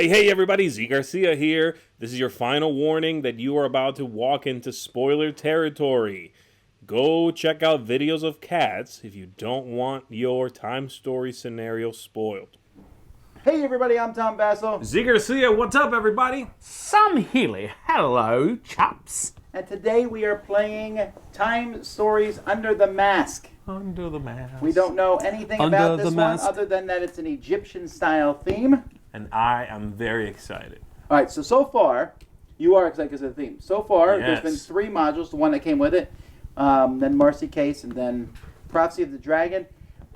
Hey everybody, Zee Garcia here. This is your final warning that you are about to walk into spoiler territory. Go check out videos of cats if you don't want your time story scenario spoiled. Hey everybody, I'm Tom Vasel. Zee Garcia, what's up everybody? Sam Healey. Hello, chaps. And today we are playing Time Stories Under the Mask. Under the mask. We don't know anything Under about the this one mask. other than that it's an Egyptian style theme. And I am very excited. Alright, so far, you are excited because of the theme. So far, Yes. there's been 3 modules, the one that came with it, then Marcy Case, and then Prophecy of the Dragon.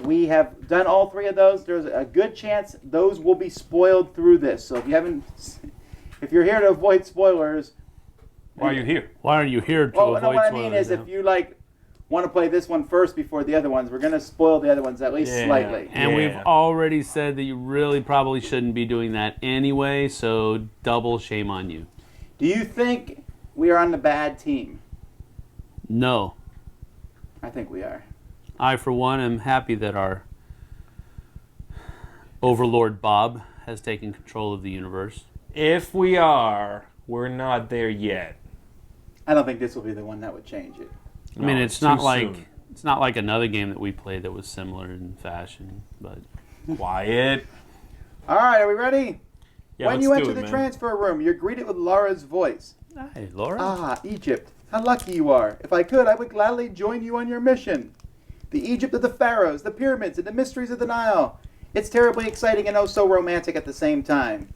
We have done all 3 of those. There's a good chance those will be spoiled through this. So if you're here to avoid spoilers... Why are you here? Why are you here to Well, avoid no, what I spoilers? mean is if you want to play this one first before the other ones, we're going to spoil the other ones at least slightly. And Yeah. we've already said that you really probably shouldn't be doing that anyway, so double shame on you. Do you think we are on the bad team? No. I think we are. I, for one, am happy that our Overlord Bob has taken control of the universe. If we are, we're not there yet. I don't think this will be the one that would change it. I mean, No, it's not too like soon. it's not like another game that we played that was similar in fashion, but Quiet. All right, are we ready? Yeah, When let's you do enter it, the man. transfer room, you're greeted with Laura's voice. hey, Laura. Ah, Egypt. How lucky you are. If I could, I would gladly join you on your mission. The Egypt of the pharaohs, the pyramids, and the mysteries of the Nile. It's terribly exciting and oh so romantic at the same time.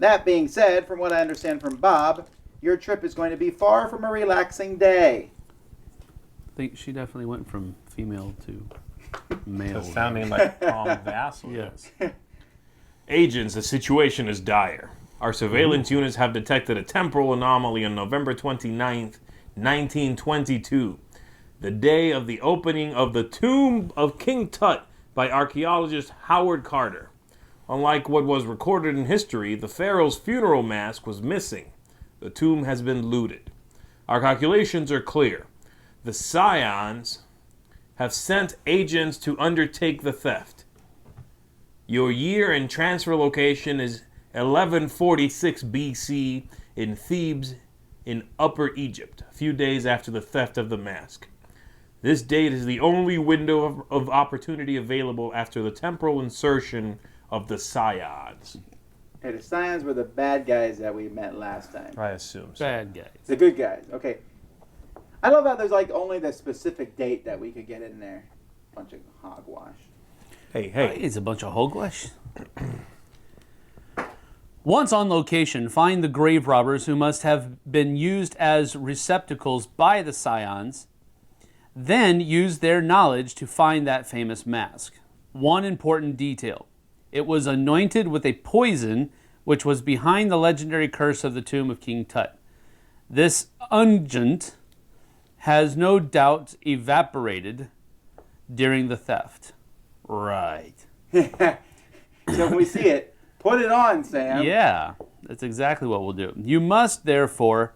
That being said, from what I understand from Bob, your trip is going to be far from a relaxing day. I think she definitely went from female to male. That's sounding like Tom Vasel. Yes. Agents, the situation is dire. Our surveillance units have detected a temporal anomaly on November 29th, 1922, the day of the opening of the tomb of King Tut by archaeologist Howard Carter. Unlike what was recorded in history, the pharaoh's funeral mask was missing. The tomb has been looted. Our calculations are clear. The Scions have sent agents to undertake the theft. Your year and transfer location is 1146 BC in Thebes in Upper Egypt, a few days after the theft of the mask. This date is the only window of opportunity available after the temporal insertion of the Scions. Okay, the Scions were the bad guys that we met last time. I assume so. Bad guys. The good guys. Okay. I love how there's only the specific date that we could get in there. Bunch of hogwash. Hey. It's a bunch of hogwash. Once on location, find the grave robbers who must have been used as receptacles by the Scions. Then use their knowledge to find that famous mask. One important detail. It was anointed with a poison which was behind the legendary curse of the tomb of King Tut. This unguent has no doubt evaporated during the theft. Right. So when we see it, put it on, Sam. Yeah, that's exactly what we'll do. You must therefore,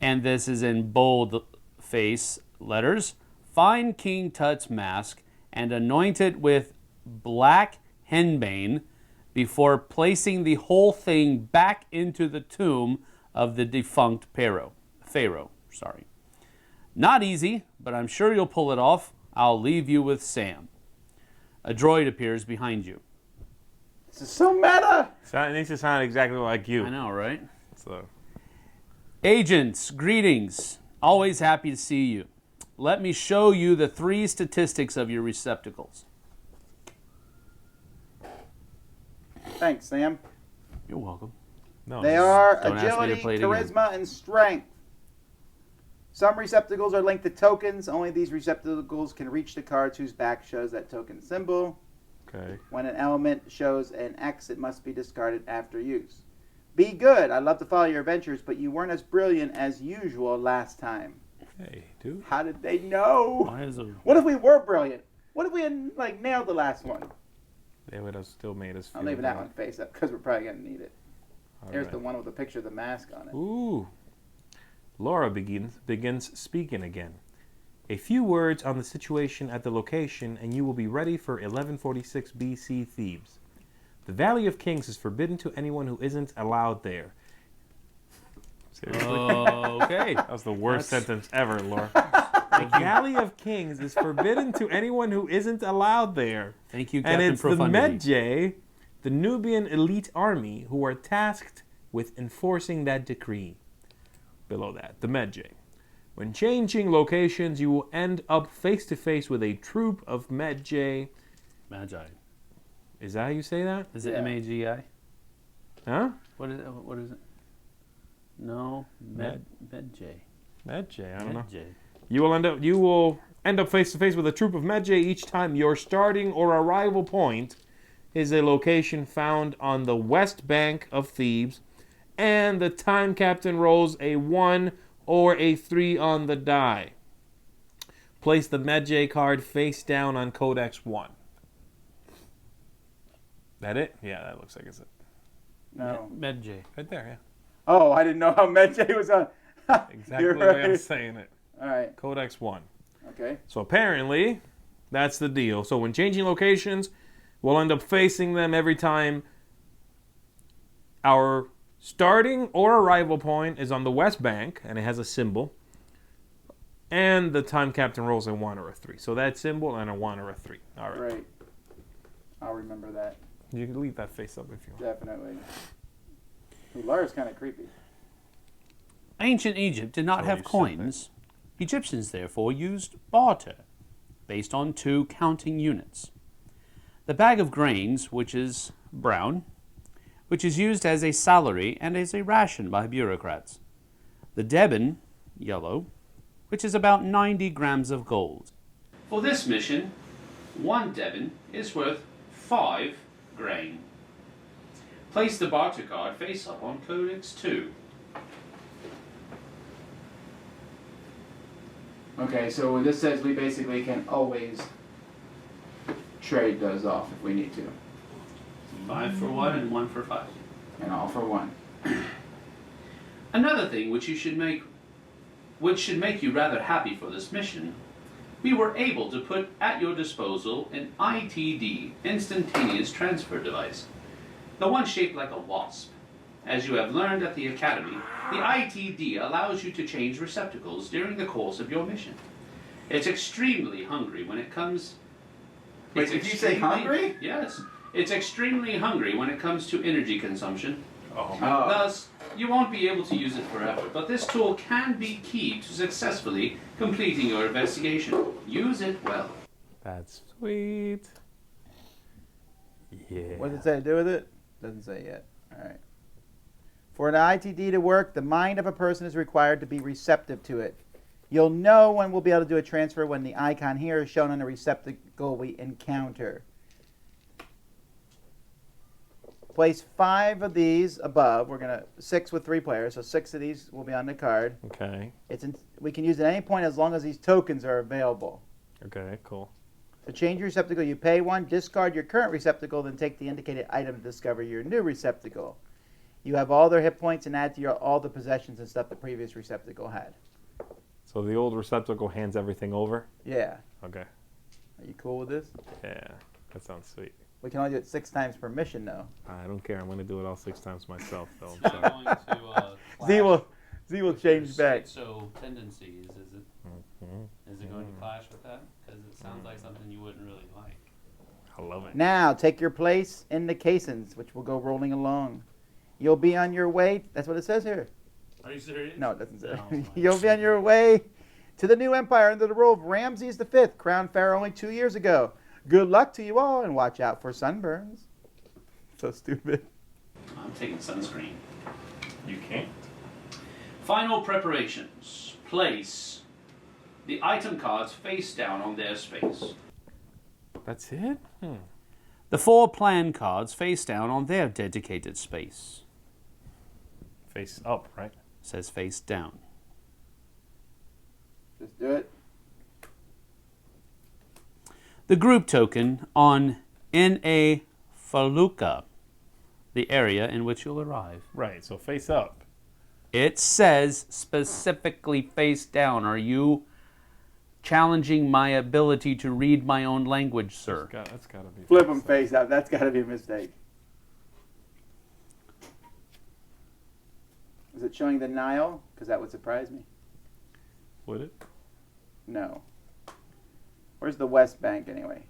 and this is in bold face letters, find King Tut's mask and anoint it with black henbane before placing the whole thing back into the tomb of the defunct Pharaoh. Not easy, but I'm sure you'll pull it off. I'll leave you with Sam. A droid appears behind you. This is so meta. It needs to sound exactly like you. I know, right? So. Agents, greetings. Always happy to see you. Let me show you the 3 statistics of your receptacles. Thanks, Sam. You're welcome. No, They are don't ask me to agility, play it again. charisma, and strength. Some receptacles are linked to tokens. Only these receptacles can reach the cards whose back shows that token symbol. Okay. When an element shows an X, it must be discarded after use. Be good. I'd love to follow your adventures, but you weren't as brilliant as usual last time. Hey, dude. How did they know? Why is it? What if we were brilliant? What if we had nailed the last one? They would have still made us feel I'm leaving that bad. one face up because we're probably going to need it. All Here's right. the one with the picture of the mask on it. Ooh. Laura begins speaking again. A few words on the situation at the location and you will be ready for 1146 BC Thebes. The Valley of Kings is forbidden to anyone who isn't allowed there. Seriously? Okay. That was the worst sentence ever, Laura. The Valley of Kings is forbidden to anyone who isn't allowed there. Thank you, And Captain it's the Profundity. Medjay, the Nubian elite army, who are tasked with enforcing that decree. Below that, the Medjay. When changing locations, you will end up face to face with a troop of Medjay. Magi. Is that how you say that? Is it Yeah. MAGI? Huh? What is it? No, Medjay. Medjay, I don't know. Medjay. You will end up face to face with a troop of Medjay each time your starting or arrival point is a location found on the west bank of Thebes, and the time captain rolls a 1 or a 3 on the die. Place the Medjay card face down on Codex 1. That it? Yeah, that looks like it's it. No. Medjay. Right there, Oh, I didn't know how Medjay was on. yeah. Exactly You're the way I'm right. saying it. All right. Codex 1. Okay. So apparently, that's the deal. So when changing locations, we'll end up facing them every time our starting or arrival point is on the west bank, and it has a symbol, and the time captain rolls a 1 or a 3. So that symbol and a 1 or a 3. All right. Right. I'll remember that. You can leave that face up if you want. Definitely. Ooh, Lara's kind of creepy. Ancient Egypt did not So have you said coins. Egyptians, therefore, used barter, based on 2 counting units. The bag of grains, which is brown, which is used as a salary and as a ration by bureaucrats. The deben, yellow, which is about 90 grams of gold. For this mission, 1 deben is worth 5 grain. Place the barter card face up on Codex 2. Okay, so this says we basically can always trade those off if we need to. 5 for 1 and 1 for 5. And all for 1. Another thing which should make you rather happy for this mission, we were able to put at your disposal an ITD, instantaneous transfer device, the one shaped like a wasp. As you have learned at the Academy, the ITD allows you to change receptacles during the course of your mission. It's extremely hungry when it comes... Wait, did you say hungry? Yes. It's extremely hungry when it comes to energy consumption. Oh. Thus, you won't be able to use it forever, but this tool can be key to successfully completing your investigation. Use it well. That's sweet. Yeah. What does it say to do with it? Doesn't say yet. All right. For an ITD to work, the mind of a person is required to be receptive to it. You'll know when we'll be able to do a transfer when the icon here is shown on the receptacle we encounter. Place 5 of these above. We're going to 6 with 3 players, so 6 of these will be on the card. Okay. We can use it at any point as long as these tokens are available. Okay, cool. To change your receptacle, you pay 1, discard your current receptacle, then take the indicated item to discover your new receptacle. You have all their hit points and add to all the possessions and stuff the previous receptacle had. So the old receptacle hands everything over? Yeah. Okay. Are you cool with this? Yeah, that sounds sweet. We can only do it 6 times per mission, though. I don't care. I'm going to do it all 6 times myself, though. I'm It's sorry. not going to Z will change back. So tendencies, is it going to clash with that? Because it sounds like something you wouldn't really like. I love it. Now, take your place in the caissons, which will go rolling along. You'll be on your way. That's what it says here. Are you serious? No, it doesn't say. No. You'll be on your way to the new empire under the rule of Ramses V, crowned pharaoh only 2 years ago. Good luck to you all, and watch out for sunburns. So stupid. I'm taking sunscreen. You can't? Final preparations. Place the item cards face down on their space. That's it? The 4 plan cards face down on their dedicated space. Face up, right? Says face down. Just do it. The group token on N.A. Faluka, the area in which you'll arrive. Right, so face up. It says specifically face down. Are you challenging my ability to read my own language, sir? That's got to be. Flip face them up. face up. That's got to be a mistake. it showing the Nile? Because that would surprise me. Would it? No. Where's the West Bank anyway?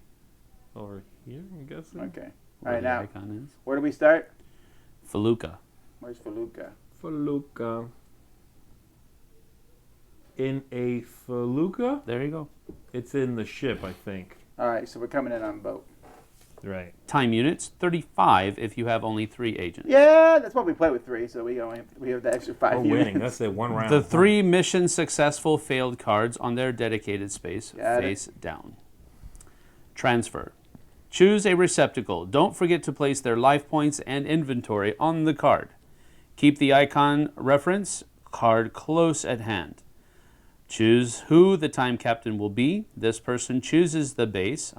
Over here, I'm guessing. Okay. Where All right, the now, icon is. where do we start? Felucca. Where's Felucca? Felucca. In a felucca? There you go. It's in the ship, I think. All right, so we're coming in on boat. Right. Time units, 35 if you have only 3 agents. Yeah, that's what we play with 3, so we have the extra 5 We're units. winning. That's it. 1 round. The 3 mission successful failed cards on their dedicated space Got it. face down. Transfer. Choose a receptacle. Don't forget to place their life points and inventory on the card. Keep the icon reference card close at hand. Choose who the time captain will be. This person closes the base,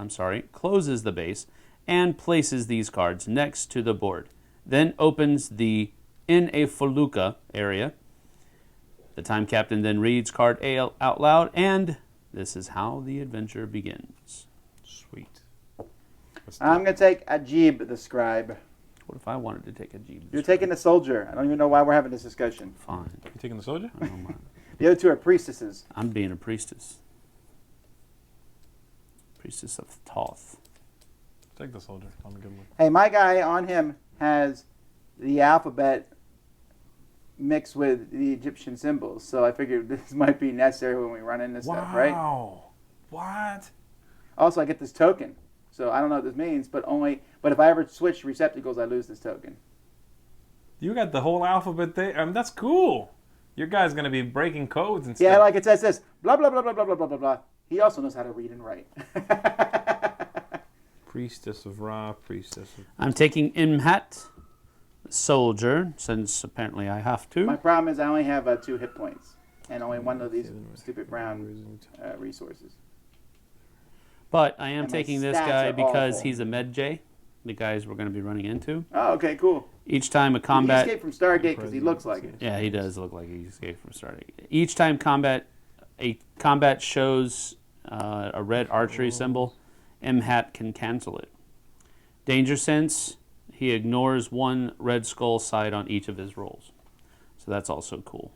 and places these cards next to the board. Then opens the In a Felucca area. The time captain then reads card A out loud, and this is how the adventure begins. Sweet. I'm going to take Ajib the scribe. What if I wanted to take a G? You're taking the soldier. I don't even know why we're having this discussion. Fine. You taking the soldier? I don't mind. The other 2 are priestesses. I'm being a priestess. Priestess of Thoth. Take the soldier. I'm a good one. Hey, my guy on him has the alphabet mixed with the Egyptian symbols, so I figured this might be necessary when we run into stuff, right? Wow. What? Also, I get this token, so I don't know what this means, but if I ever switch receptacles, I lose this token. You got the whole alphabet there. That's cool. Your guy's going to be breaking codes and stuff. Yeah, like it says this, blah, blah, blah, blah, blah, blah, blah, blah, blah. He also knows how to read and write. Priestess of Ra, priestess of... I'm taking Imhat, soldier, since apparently I have to. My problem is I only have 2 hit points, and only one of these stupid brown resources. But I am And my taking this stats guy are because awful. he's a med J, the guys we're going to be running into. Oh, okay, cool. Each time a He combat... escaped from Stargate because he looks like it. Yeah, he does look like he escaped from Stargate. Each time a combat shows a red archery symbol, Imhat can cancel it. Danger sense, he ignores 1 red skull side on each of his rolls. So that's also cool.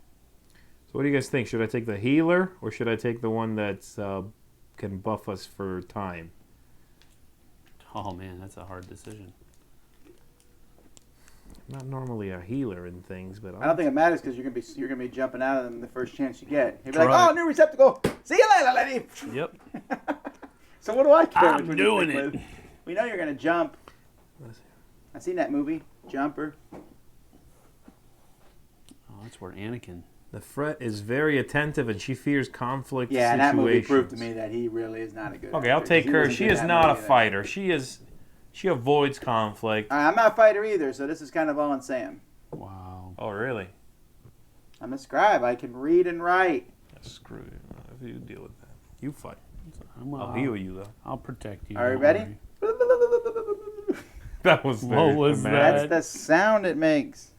So what do you guys think? Should I take the healer or should I take the one that's can buff us for time? Oh man, that's a hard decision. I'm not normally a healer in things, but I don't think it matters because you're gonna be jumping out of them the first chance you get. You'll be like, Right. "Oh, new receptacle! See you later, lady." Yep. So what do I care? I'm which one you doing pick it. with? We know you're gonna jump. I seen that movie, Jumper. Oh, that's where Anakin. the Fret is very attentive and she fears conflict Yeah, and that movie proved to situations. me that he really is not a good. Okay, I'll actor, take 'cause he her. wasn't She good is in that not a movie either. fighter. She avoids conflict. All right, I'm not a fighter either, so this is kind of all I'm saying. Wow. Oh, really? I'm a scribe. I can read and write. Screw you. If you deal with that, you fight. Well, I'll heal you though. I'll protect you. Are you don't ready? worry. That was very What was dramatic. That's the sound it makes.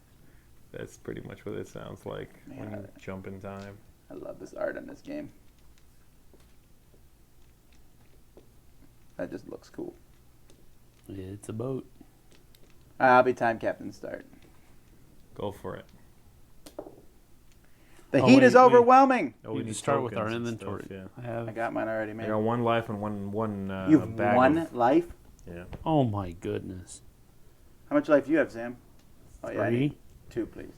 That's pretty much what it sounds like when you jump in time. I love this art in this game. That just looks cool. It's a boat. I'll be time captain start. Go for it. The Oh, heat wait, is wait. overwhelming. Oh, We we need need to start with our tokens and inventory. stuff, I have. I got mine already, I man. got one life and one You've bag one of, life? yeah. Oh my goodness. How much life do you have, Sam? Oh, yeah, I need 3? 2, please.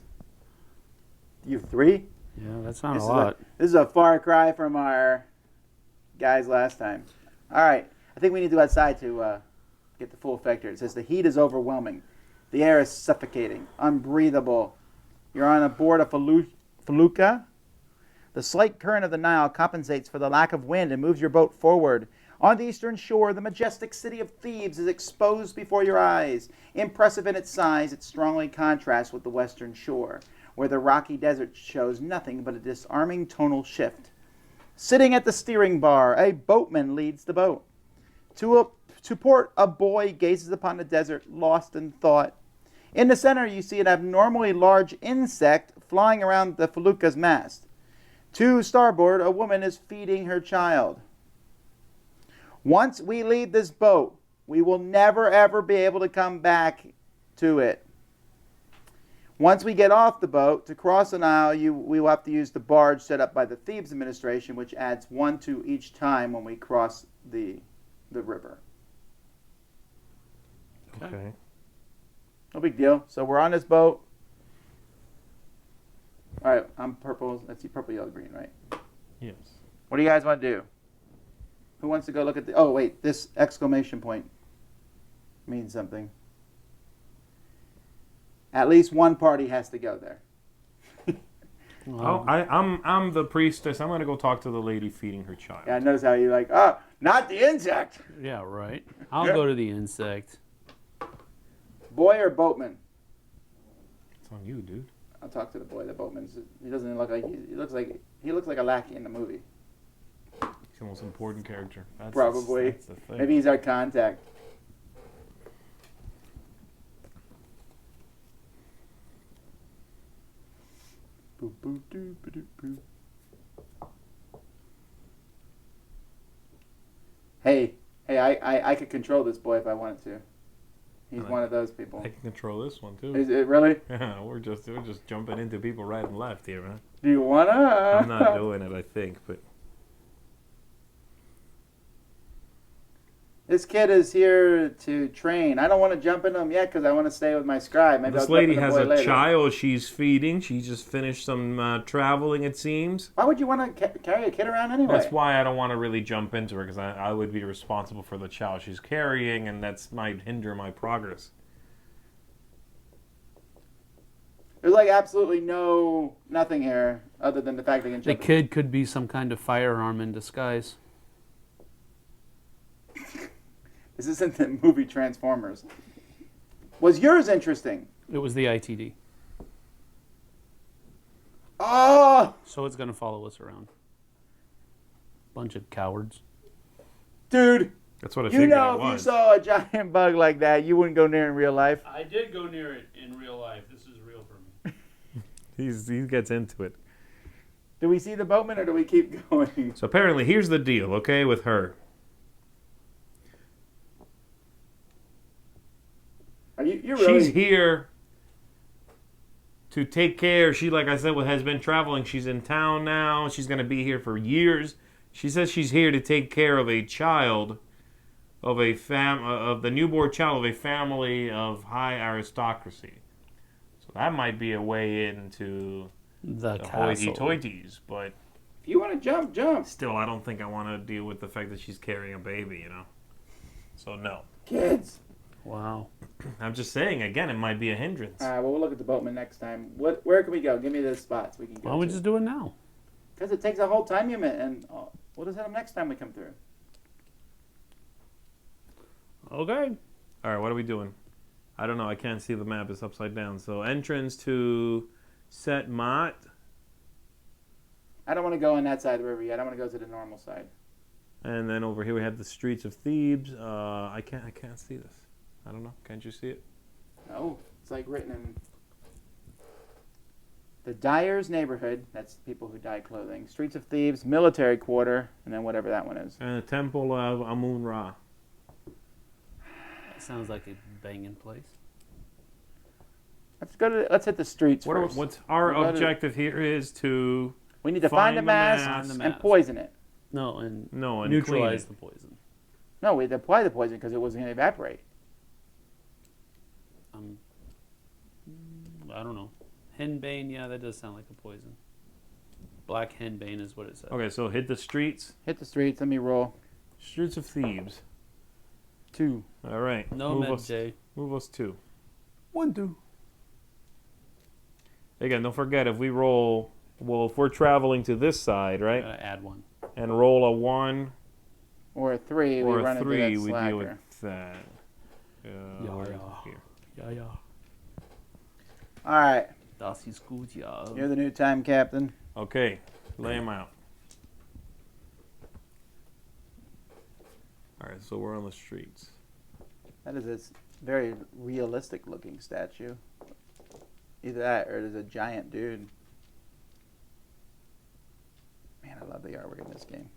You have 3? Yeah, that's not This a is lot. This is a far cry from our guys last time. All right. I think we need to go outside to get the full effect here. It says the heat is overwhelming. The air is suffocating, unbreathable. You're on a board of felucca. The slight current of the Nile compensates for the lack of wind and moves your boat forward. On the eastern shore, the majestic city of Thebes is exposed before your eyes. Impressive in its size, it strongly contrasts with the western shore, where the rocky desert shows nothing but a disarming tonal shift. Sitting at the steering bar, a boatman leads the boat. To port, a boy gazes upon the desert, lost in thought. In the center, you see an abnormally large insect flying around the felucca's mast. To starboard, a woman is feeding her child. Once we leave this boat, we will never ever be able to come back to it. Once we get off the boat, to cross the Nile, we will have to use the barge set up by the Thebes administration, which adds 1 to each time when we cross the river. Okay. No big deal. So we're on this boat. All right, I'm purple. Let's see, purple, yellow, green, right? Yes. What do you guys want to do? Who wants to go look at the... Oh, wait, this exclamation point means something. At least one party has to go there. Oh, I'm the priestess. I'm gonna go talk to the lady feeding her child. Yeah, I notice how you like, oh, not the insect. Yeah, right. I'll go to the insect. Boy or boatman? It's on you, dude. I'll talk to the boy. The boatman. He doesn't look like he looks like a lackey in the movie. He's the most important character. Probably. That's the thing. Maybe he's our contact. Boop, boop, doo, ba, doo, boo. Hey, I could control this boy if I wanted to. He's one of those people. I can control this one too. Is it really? Yeah, we're just jumping into people right and left here, man. Do you wanna? I'm not doing it, I think, but This kid is here to train. I don't want to jump into him yet because I want to stay with my scribe. Maybe this I'll lady jump has into the boy a later. child she's feeding. She just finished some traveling, it seems. Why would you want to carry a kid around anyway? That's why I don't want to really jump into her, because I would be responsible for the child she's carrying, and that might hinder my progress. There's like absolutely nothing here other than the fact they can The jump. kid could be some kind of firearm in disguise. This isn't the movie Transformers. Was yours interesting? It was the ITD. Oh, So it's going to follow us around. Bunch of cowards. dude. That's what I You figured know, it if you was. saw a giant bug like that, you wouldn't go near it in real life. I did go near it in real life. This is real for me. He gets into it. Do we see the boatman or do we keep going? So apparently, here's the deal, okay, with her. Are you're really... She's here to take care. She, like I said, has been traveling. She's in town now. She's going to be here for years. She says she's here to take care of a child, of the newborn child of a family of high aristocracy. So that might be a way into The the castle. hoity-toities, but If you want to jump, jump. still, I don't think I want to deal with the fact that she's carrying a baby, you know? So, no. Kids. Wow. I'm just saying, again, it might be a hindrance. All right, well, we'll look at the boatman next time. Where can we go? Give me the spots we can go Why don't we just do it now? Because it takes a whole time unit, and we'll just hit them next time we come through. Okay. All right, what are we doing? I don't know. I can't see the map. It's upside down. So entrance to Set-Maat. I don't want to go on that side of the river yet. I want to go to the normal side. And then over here we have the streets of Thebes. I can't see this. I don't know. Can't you see it? No, it's like written in the Dyer's neighborhood. That's people who dye clothing. Streets of Thebes, military quarter, and then whatever that one is. And the Temple of Amun-Ra. That sounds like a banging place. Let's hit the streets first. What's our We'll go to- objective here is to We need to find the mask Find the and mask. poison it. No, and and neutralize clean the poison. No, we had to apply the poison because it wasn't going to evaporate. I don't know. Henbane, yeah, that does sound like a poison. Black henbane is what it says. it. Okay, so hit the streets. Hit the streets. Let me roll. Streets of Thebes. 2. All right. No med J. Move us 2. 1, 2. Again, don't forget if we roll. Well, if we're traveling to this side, right, Add 1. and roll a 1 Or a 3, or we run a into 3, that we slacker. deal with that. Where's it here? Yeah, yeah. All right. Das ist gut, ja. You're the new time captain. Okay, lay him out. All right, so we're on the streets. That is this very realistic looking statue. Either that or it is a giant dude. Man, I love the artwork in this game.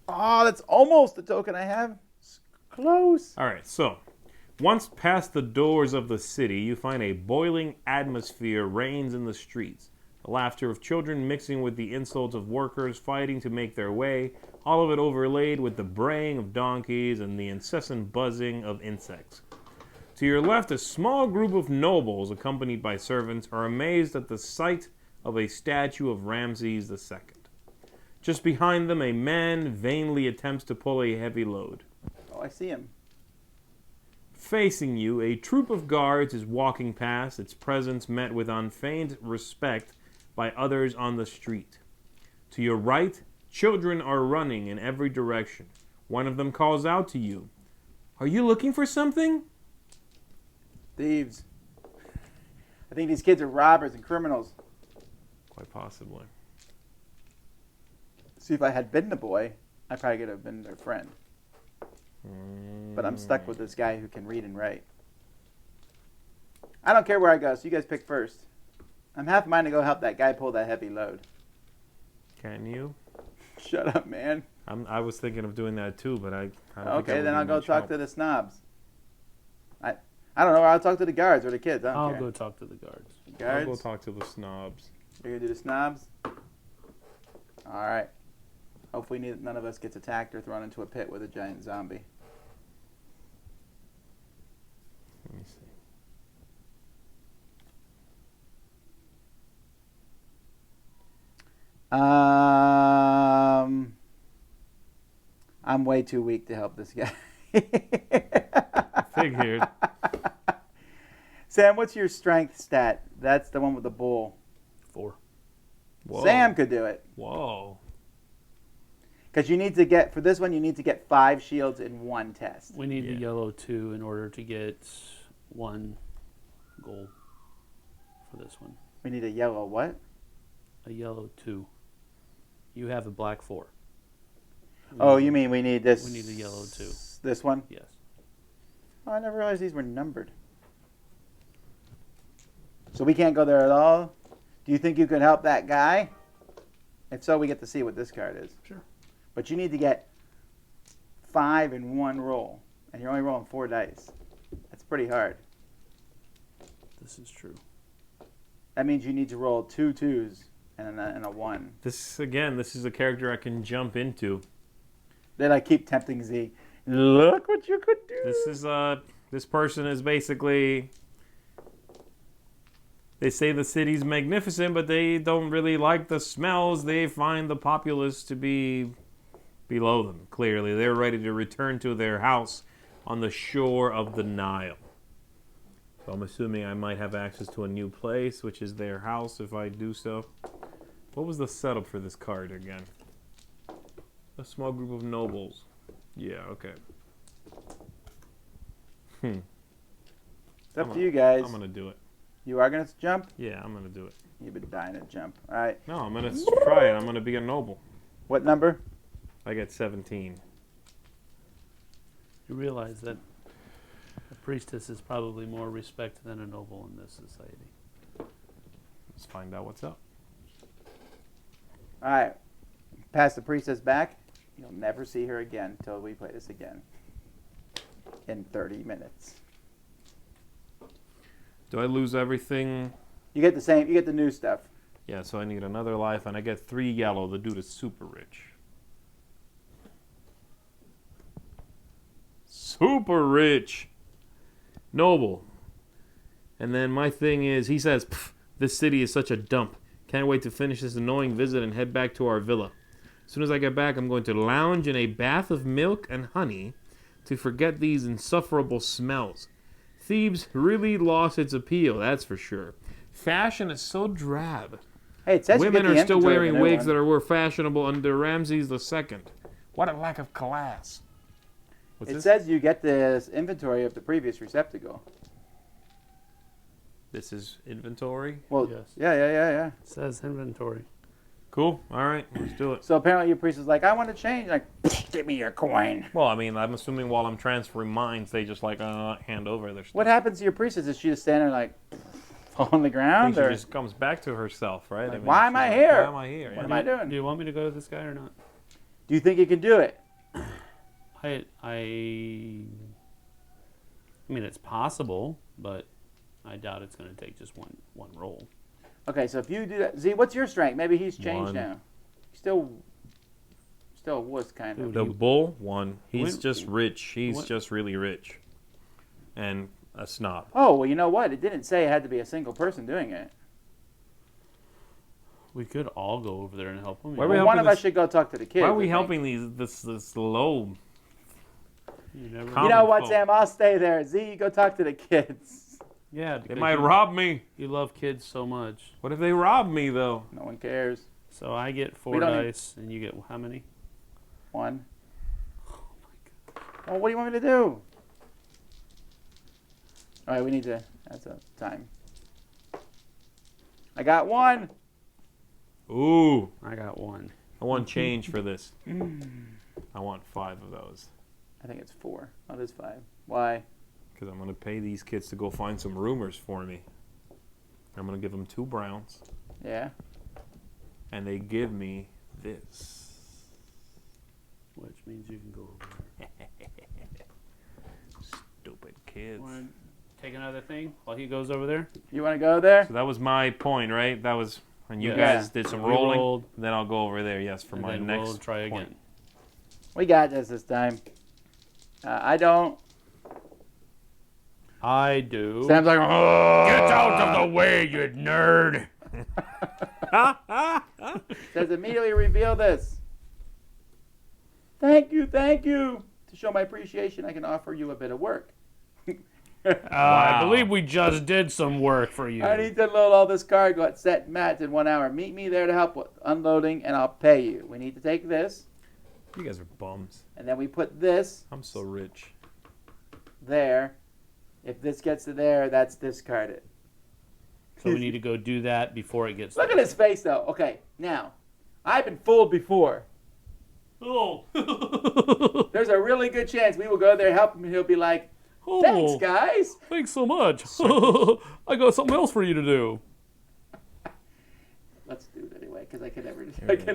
Oh, that's almost the token I have. It's close. All right, so Once past the doors of the city, you find a boiling atmosphere reigns in the streets. The laughter of children mixing with the insults of workers fighting to make their way, all of it overlaid with the braying of donkeys and the incessant buzzing of insects. To your left, a small group of nobles, accompanied by servants, are amazed at the sight of a statue of Ramses II. Just behind them, a man vainly attempts to pull a heavy load. Oh, I see him. Facing you, a troop of guards is walking past, its presence met with unfeigned respect by others on the street. To your right, children are running in every direction. One of them calls out to you. Are you looking for something? Thieves. I think these kids are robbers and criminals. Quite possibly. See, if I had been the boy, I probably could have been their friend. But I'm stuck with this guy who can read and write. I don't care where I go, so you guys pick first. I'm half mine to go help that guy pull that heavy load. Can you? Shut up, man. I was thinking of doing that too, but I don't think I Okay, would then be I'll go much talk help. to the snobs. I don't know. I'll talk to the guards or the kids. I don't I'll care. go talk to the guards. I'll go Guards. talk to the snobs. You're gonna do the snobs. All right. Hopefully, none of us gets attacked or thrown into a pit with a giant zombie. Let me see. I'm way too weak to help this guy. Figured. Sam, what's your strength stat? That's the one with the bull. 4. Whoa. Sam could do it. Whoa. Because you need to get, for this one, you need to get 5 shields in one test. We need Yeah. the yellow 2 in order to get 1 gold for this one. We need a yellow what? A yellow 2. You have a black 4. Oh, you mean we need this? We need a yellow 2. This one? Yes. Oh, I never realized these were numbered. So we can't go there at all? Do you think you could help that guy? If so, we get to see what this card is. Sure. But you need to get 5 in one roll. And you're only rolling 4 dice. That's pretty hard. This is true. That means you need to roll 2 2s and a 1. This is a character I can jump into. Then I keep tempting Z. Look what you could do. This person is basically, they say the city's magnificent, but they don't really like the smells. They find the populace to be below them, clearly. They're ready to return to their house on the shore of the Nile. So I'm assuming I might have access to a new place, which is their house if I do so. What was the setup for this card again? A small group of nobles. Yeah, okay. It's up to you guys. I'm going to do it. You are going to jump? Yeah, I'm going to do it. You've been dying to jump. All right. No, I'm going to try it. I'm going to be a noble. What number? I get 17. You realize that a priestess is probably more respected than a noble in this society. Let's find out what's up. All right. Pass the priestess back. You'll never see her again until we play this again. In 30 minutes. Do I lose everything? You get the same. You get the new stuff. Yeah, so I need another life, and I get 3 yellow. The dude is super rich. Super rich. Noble. And then my thing is, he says, this city is such a dump. Can't wait to finish this annoying visit and head back to our villa. As soon as I get back, I'm going to lounge in a bath of milk and honey to forget these insufferable smells. Thebes really lost its appeal, that's for sure. Fashion is so drab. Hey, it says Women you get the are still inventory of wearing the new wigs one. that were fashionable under Ramses II. What a lack of class. What's It this? says you get this inventory of the previous receptacle. This is inventory. Well, Yes. yeah. It says inventory. Cool. All right, let's do it. So apparently your priest is like, I want to change. Like, give me your coin. Well, I mean, I'm assuming while I'm transferring minds, they just hand over their stuff. What happens to your priestess? Is she just standing there like, fall on the I ground? think she Or just comes back to herself, right? Like, I mean, why am she's I like, here? Why am I here? What Yeah. am I doing? Do you want me to go to this guy or not? Do you think you can do it? We I mean, it's possible, but I doubt it's going to take just one roll. Okay, so if you do that, Z, what's your strength? Maybe he's changed One. now. Still a wuss kind of. The bull won. He's Went- just rich. He's went- just really rich. And a snob. Oh, well, you know what? It didn't say it had to be a single person doing it. We could all go over there and help him. Why are we Well, one helping of us this- should go talk to the kids. Why are I we think. helping this low? You never You Common know what, folk? Sam? I'll stay there. Z, you go talk to the kids. Yeah, They because might you, rob me. you love kids so much. What if they rob me though? No one cares. So I get We 4 don't dice, and you get how many? One. Oh my god. Well, what do you want me to do? All right, we need to. That's a time. I got one. Ooh, I got 1. I want change for this. I want 5 of those I think it's 4. Oh, there's 5. Why? because I'm gonna pay these kids to go find some rumors for me. I'm gonna give them 2 browns, Yeah. and they give me this. Which means you can go over there. Stupid kids. Want to take another thing while he goes over there? You want to go there? So that was my point, right? That was when you Yeah. guys did some We rolling. rolled, Then I'll go over there. Yes, for and my then next we'll try point. again. We got this time. I don't. I do. Sam's like, oh. Get out of the way, you nerd! Says immediately reveal this. Thank you, thank you. To show my appreciation, I can offer you a bit of work. I Wow. believe we just did some work for you. I need to load all this cargo at Set-Maat in 1 hour. Meet me there to help with unloading, and I'll pay you. We need to take this, You guys are bums. and then we put this I'm so rich. there. If this gets to there, that's discarded. So we need to go do that before it gets. Look at his face, though. Okay, now, I've been fooled before. Oh. There's a really good chance we will go there, help him, and he'll be like, thanks, guys. Thanks so much. I got something else for you to do. Let's do it anyway, because I can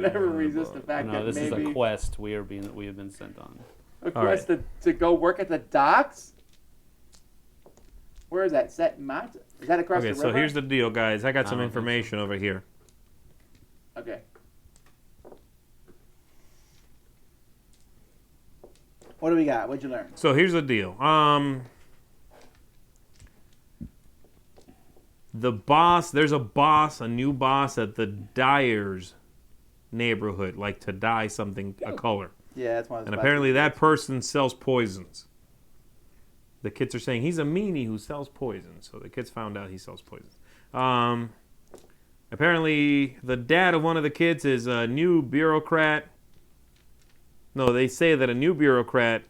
never resist the fact No, that this is maybe a quest we have been sent on. a quest to go work at the docks. Where is that? Set-Maat? Is that across Okay, the so river? here's the deal, guys. I got I some don't think so. information over here. Okay. What do we got? What'd you learn? So here's the deal. The boss, there's a new boss at the Dyer's neighborhood, like to dye something a color. Yeah, that's one of the And spots. apparently that person sells poisons. The kids are saying he's a meanie who sells poison. So the kids found out he sells poison. Apparently the dad of one of the kids is a new bureaucrat. No, they say that a new bureaucrat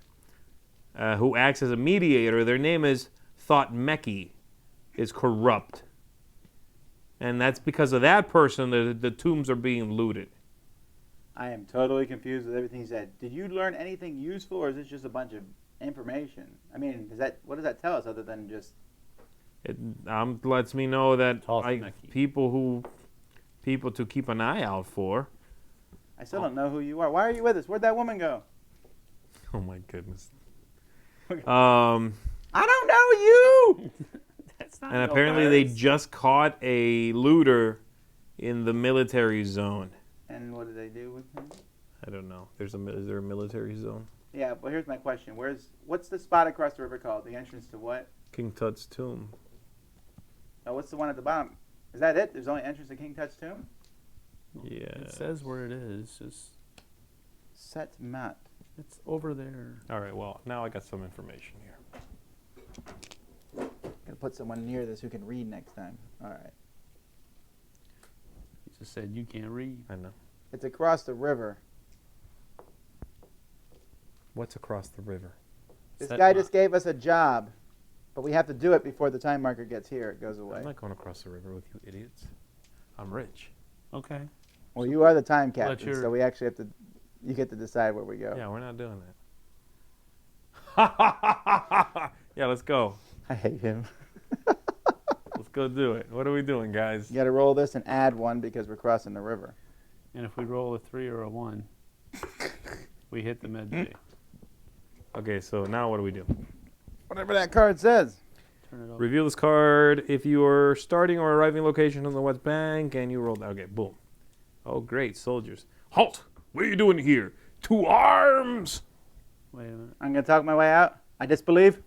who acts as a mediator, their name is T.I.M.E, is corrupt. And that's because of that person the tombs are being looted. I am totally confused with everything he said. Did you learn anything useful, or is this just a bunch of information? I mean, what does that tell us other than just... It lets me know that T.I.M.E. people to keep an eye out for. I still don't know who you are. Why are you with us? Where'd that woman go? Oh my goodness. I don't know you! That's not And apparently they just caught a looter in the military zone. And what did they do with him? I don't know. Is there a military zone? Yeah, but here's my question. What's the spot across the river called? The entrance to what? King Tut's tomb. Oh, what's the one at the bottom? Is that it? There's only entrance to King Tut's tomb? Yeah. It says where it is. Just Set-Maat. it's over there. All right. Well, now I got some information here. Gonna put someone near this who can read next time. All right. He just said you can't read. I know. It's across the river. What's across the river? This Set guy Maat. just gave us a job, but we have to do it before the time marker gets here. It goes away. I'm not going across the river with you idiots. I'm rich. Okay. Well, you are the time Let captain, your- so we actually have to. You get to decide where we go. Yeah, we're not doing that. Yeah, let's go. I hate him. Let's go do it. What are we doing, guys? You got to roll this and add one because we're crossing the river. And if we roll a 3 or a 1, we hit the med bay. Okay, so now what do we do? Whatever that card says. Turn it over. Reveal this card if you are starting or arriving location on the West Bank and you roll. Okay, boom. Oh, great. Soldiers. Halt! What are you doing here? To arms! Wait a minute. I'm going to talk my way out. I disbelieve.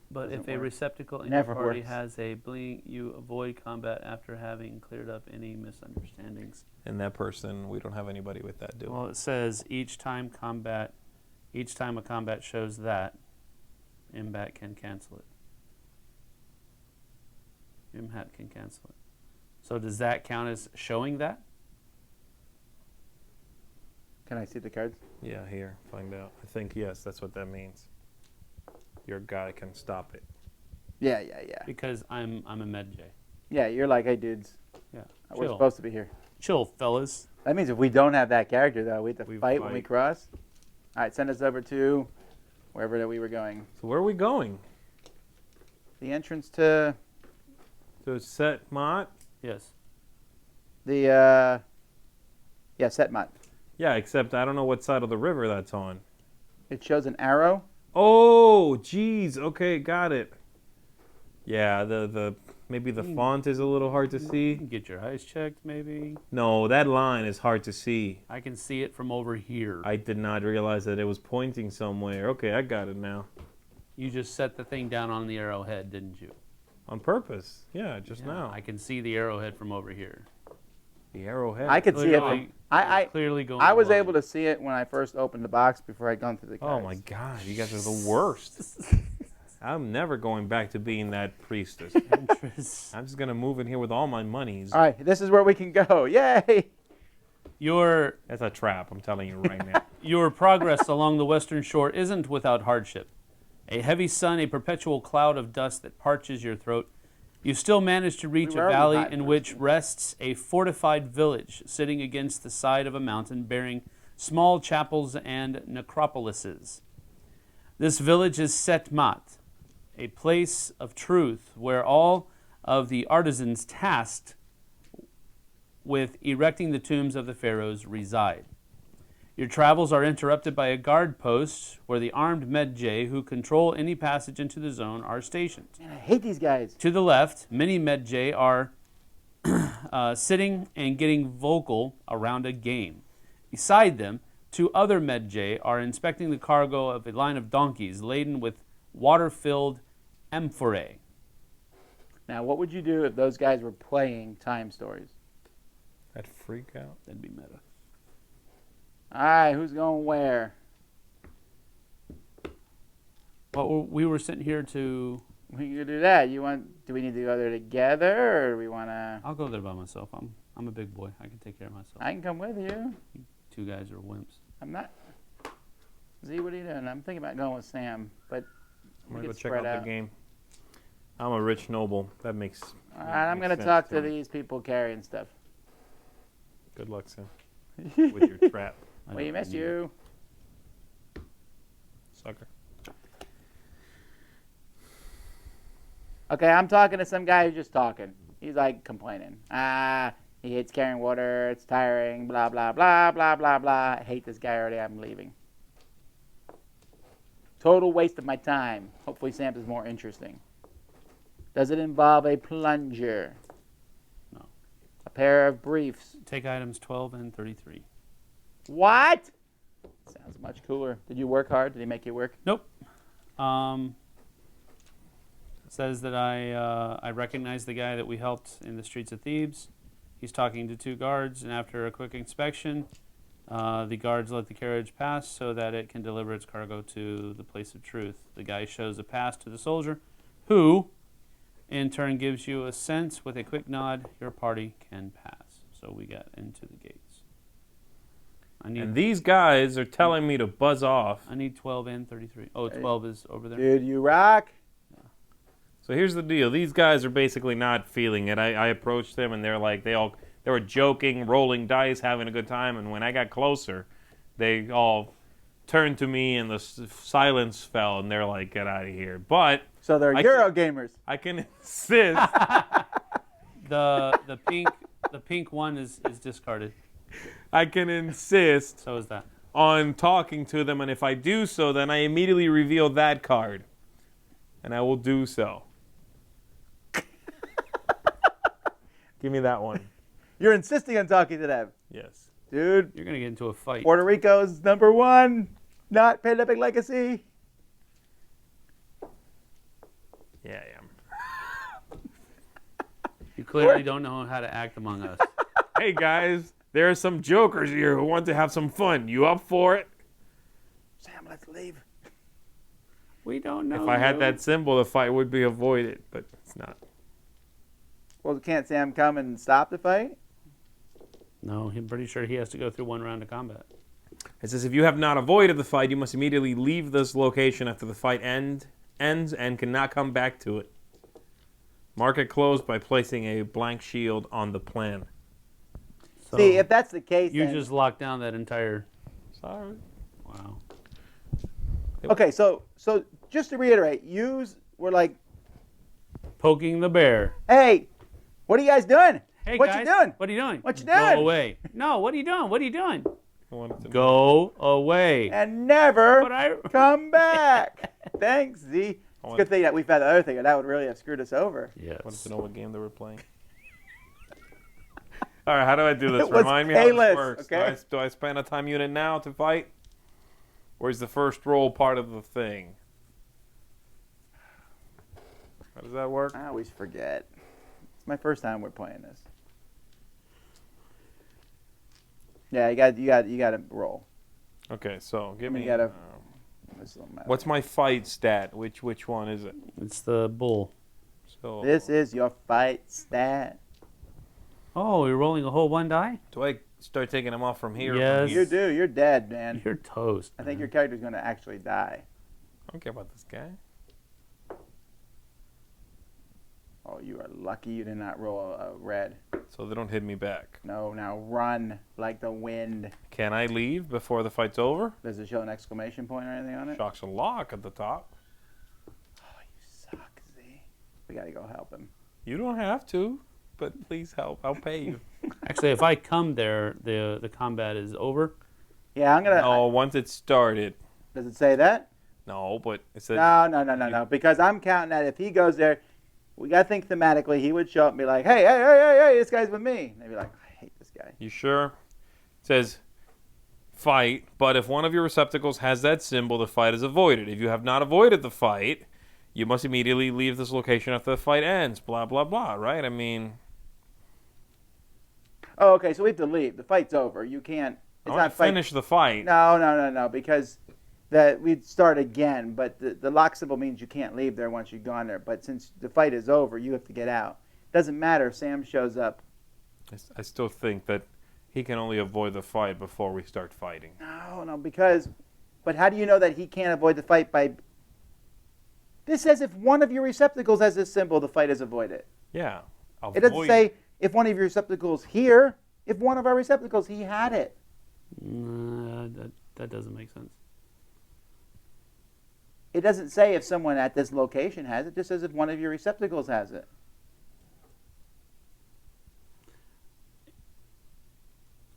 But if a work. receptacle in Never your party works. has a blink, you avoid combat after having cleared up any misunderstandings. And that person, we don't have anybody with that, do we? Well, it says each time a combat shows that, MBAT can cancel it. MHAT can cancel it. So does that count as showing that? Can I see the cards? Yeah, here. Find out. I think, yes, that's what that means. Your guy can stop it. Yeah. Because I'm a med J. Yeah, you're like, hey, dudes. Yeah. We're Chill. supposed to be here. Chill, fellas. That means if we don't have that character, though, we have to We fight when we fight. cross. All right, send us over to wherever that we were going. So where are we going? The entrance to To Set-Maat? Yes. the, Set-Maat. Yeah, except I don't know what side of the river that's on. It shows an arrow. Oh, geez. Okay, got it. Yeah, the maybe the font is a little hard to see. Get your eyes checked, maybe. No, that line is hard to see. I can see it from over here. I did not realize that it was pointing somewhere. Okay, I got it now. You just set the thing down on the arrowhead, didn't you? On purpose. Yeah, just now. I can see the arrowhead from over here. The arrowhead. I could see it. Clearly- I Clearly going. I was blind. able to see it when I first opened the box before I'd gone through the Oh cards. my God, you guys are the worst. I'm never going back to being that priestess. Interest. I'm just gonna move in here with all my monies. All right, this is where we can go. Yay! Your That's a trap, I'm telling you right now. Your progress along the western shore isn't without hardship. A heavy sun, a perpetual cloud of dust that parches your throat. You still manage to reach We a were valley already in high which first. rests a fortified village sitting against the side of a mountain bearing small chapels and necropolises. This village is Set-Maat, a place of truth where all of the artisans tasked with erecting the tombs of the pharaohs reside. Your travels are interrupted by a guard post where the armed Medjay who control any passage into the zone are stationed. Man, I hate these guys. To the left, many Medjay are sitting and getting vocal around a game. Beside them, two other Medjay are inspecting the cargo of a line of donkeys laden with water-filled amphorae. Now, what would you do if those guys were playing time stories? I'd freak out. That'd be meta. All right, who's going where? Well, we were sent here to... We can do that. Do we need to go there together, or do we want to? I'll go there by myself. I'm a big boy. I can take care of myself. I can come with you. Two guys are wimps. I'm not. Z, what are you doing? I'm thinking about going with Sam, but I'm we gonna go get check spread out out. the game. I'm a rich noble. That makes All right, I'm makes going to sense talk to to me. these people carrying stuff. Good luck, Sam. With your trap, I We don't miss need it. you. sucker. Okay, I'm talking to some guy who's just talking. He's like complaining. He hates carrying water. It's tiring. Blah, blah, blah, blah, blah, blah. I hate this guy already. I'm leaving. Total waste of my time. Hopefully Sam's is more interesting. Does it involve a plunger? No. A pair of briefs? Take items 12 and 33. What? Sounds much cooler. Did you work hard? Did he make you work? Nope. It says that I recognize the guy that we helped in the streets of Thebes. He's talking to two guards, and after a quick inspection, the guards let the carriage pass so that it can deliver its cargo to the place of truth. The guy shows a pass to the soldier, who, in turn, gives you a sense with a quick nod, your party can pass. So we got into the gates. And these guys are telling me to buzz off. I need 12 and 33. Oh, 12 is over there. Dude, you rock. So here's the deal. These guys are basically not feeling it. I approached them and they're like, they were joking, rolling dice, having a good time. And when I got closer, they all turned to me and the silence fell and they're like, get out of here. But So they're Euro gamers. I can insist. The pink one is discarded. I can insist So is that. on talking to them, and if I do so, then I immediately reveal that card. And I will do so. Give me that one. You're insisting on talking to them. Yes. Dude, You're going to get into a fight. Puerto Rico's #1, not Pandemic Legacy. Yeah, I am. You clearly don't know how to act among us. Hey, guys, there are some jokers here who want to have some fun. You up for it? Sam, let's leave. We don't know. If I had you. that symbol, the fight would be avoided, but it's not. Well, can't Sam come and stop the fight? No, I'm pretty sure he has to go through one round of combat. It says if you have not avoided the fight, you must immediately leave this location after the fight ends and cannot come back to it. Mark it closed by placing a blank shield on the plan. So See, if that's the case, you then... just locked down that entire. Sorry. Wow. Okay, so just to reiterate, yous were like, Poking the bear. hey, what are you guys doing? Hey what guys, you doing? What are you doing? What you Go doing? away. No, what are you doing? What are you doing? I wanted to Go away. And never But I- come back. Thanks, Z. It's a good thing that we found the other thing, or that would really have screwed us over. wanted Yes. to know what game they were playing. All right, how do I do this? It was Remind me how payless, this works. okay? Do I spend a time unit now to fight? Or is the first roll part of the thing? How does that work? I always forget. It's my first time we're playing this. Yeah, you got to roll. Okay, so give me. You gotta- This don't matter. What's my fight stat? Which one is it? It's the bull. So This is your fight stat. Oh, you're rolling a whole one die? do I start taking them off from here? or Yes. From You here? do. You're dead, man. You're toast. I think your character's going to actually die. I don't care about this guy. Oh, you are lucky you did not roll a red. So they don't hit me back. No, now run like the wind. Can I leave before the fight's over? Does it show an exclamation point or anything on it? Shocks a lock at the top. Oh, you suck, Z. We got to go help him. You don't have to, but please help. I'll pay you. Actually, if I come there, the combat is over. Yeah, I'm going to... No, once it started. Does it say that? No, but it said. No. Because I'm counting that if he goes there, we got to think thematically. He would show up and be like, hey, this guy's with me. And they'd be like, I hate this guy. You sure? It says fight, but if one of your receptacles has that symbol, the fight is avoided. If you have not avoided the fight, you must immediately leave this location after the fight ends. Blah, blah, blah, right? I mean, Oh, okay, so we have to leave. The fight's over. You can't... I want to finish the fight. No, because that we'd start again, but the lock symbol means you can't leave there once you've gone there. But since the fight is over, you have to get out. Doesn't matter if Sam shows up. I still think that he can only avoid the fight before we start fighting. No, because... But how do you know that he can't avoid the fight by... This says if one of your receptacles has this symbol, the fight is avoided. Yeah. It doesn't say if one of your receptacles here. If one of our receptacles, he had it. That doesn't make sense. It doesn't say if someone at this location has it. It just says if one of your receptacles has it.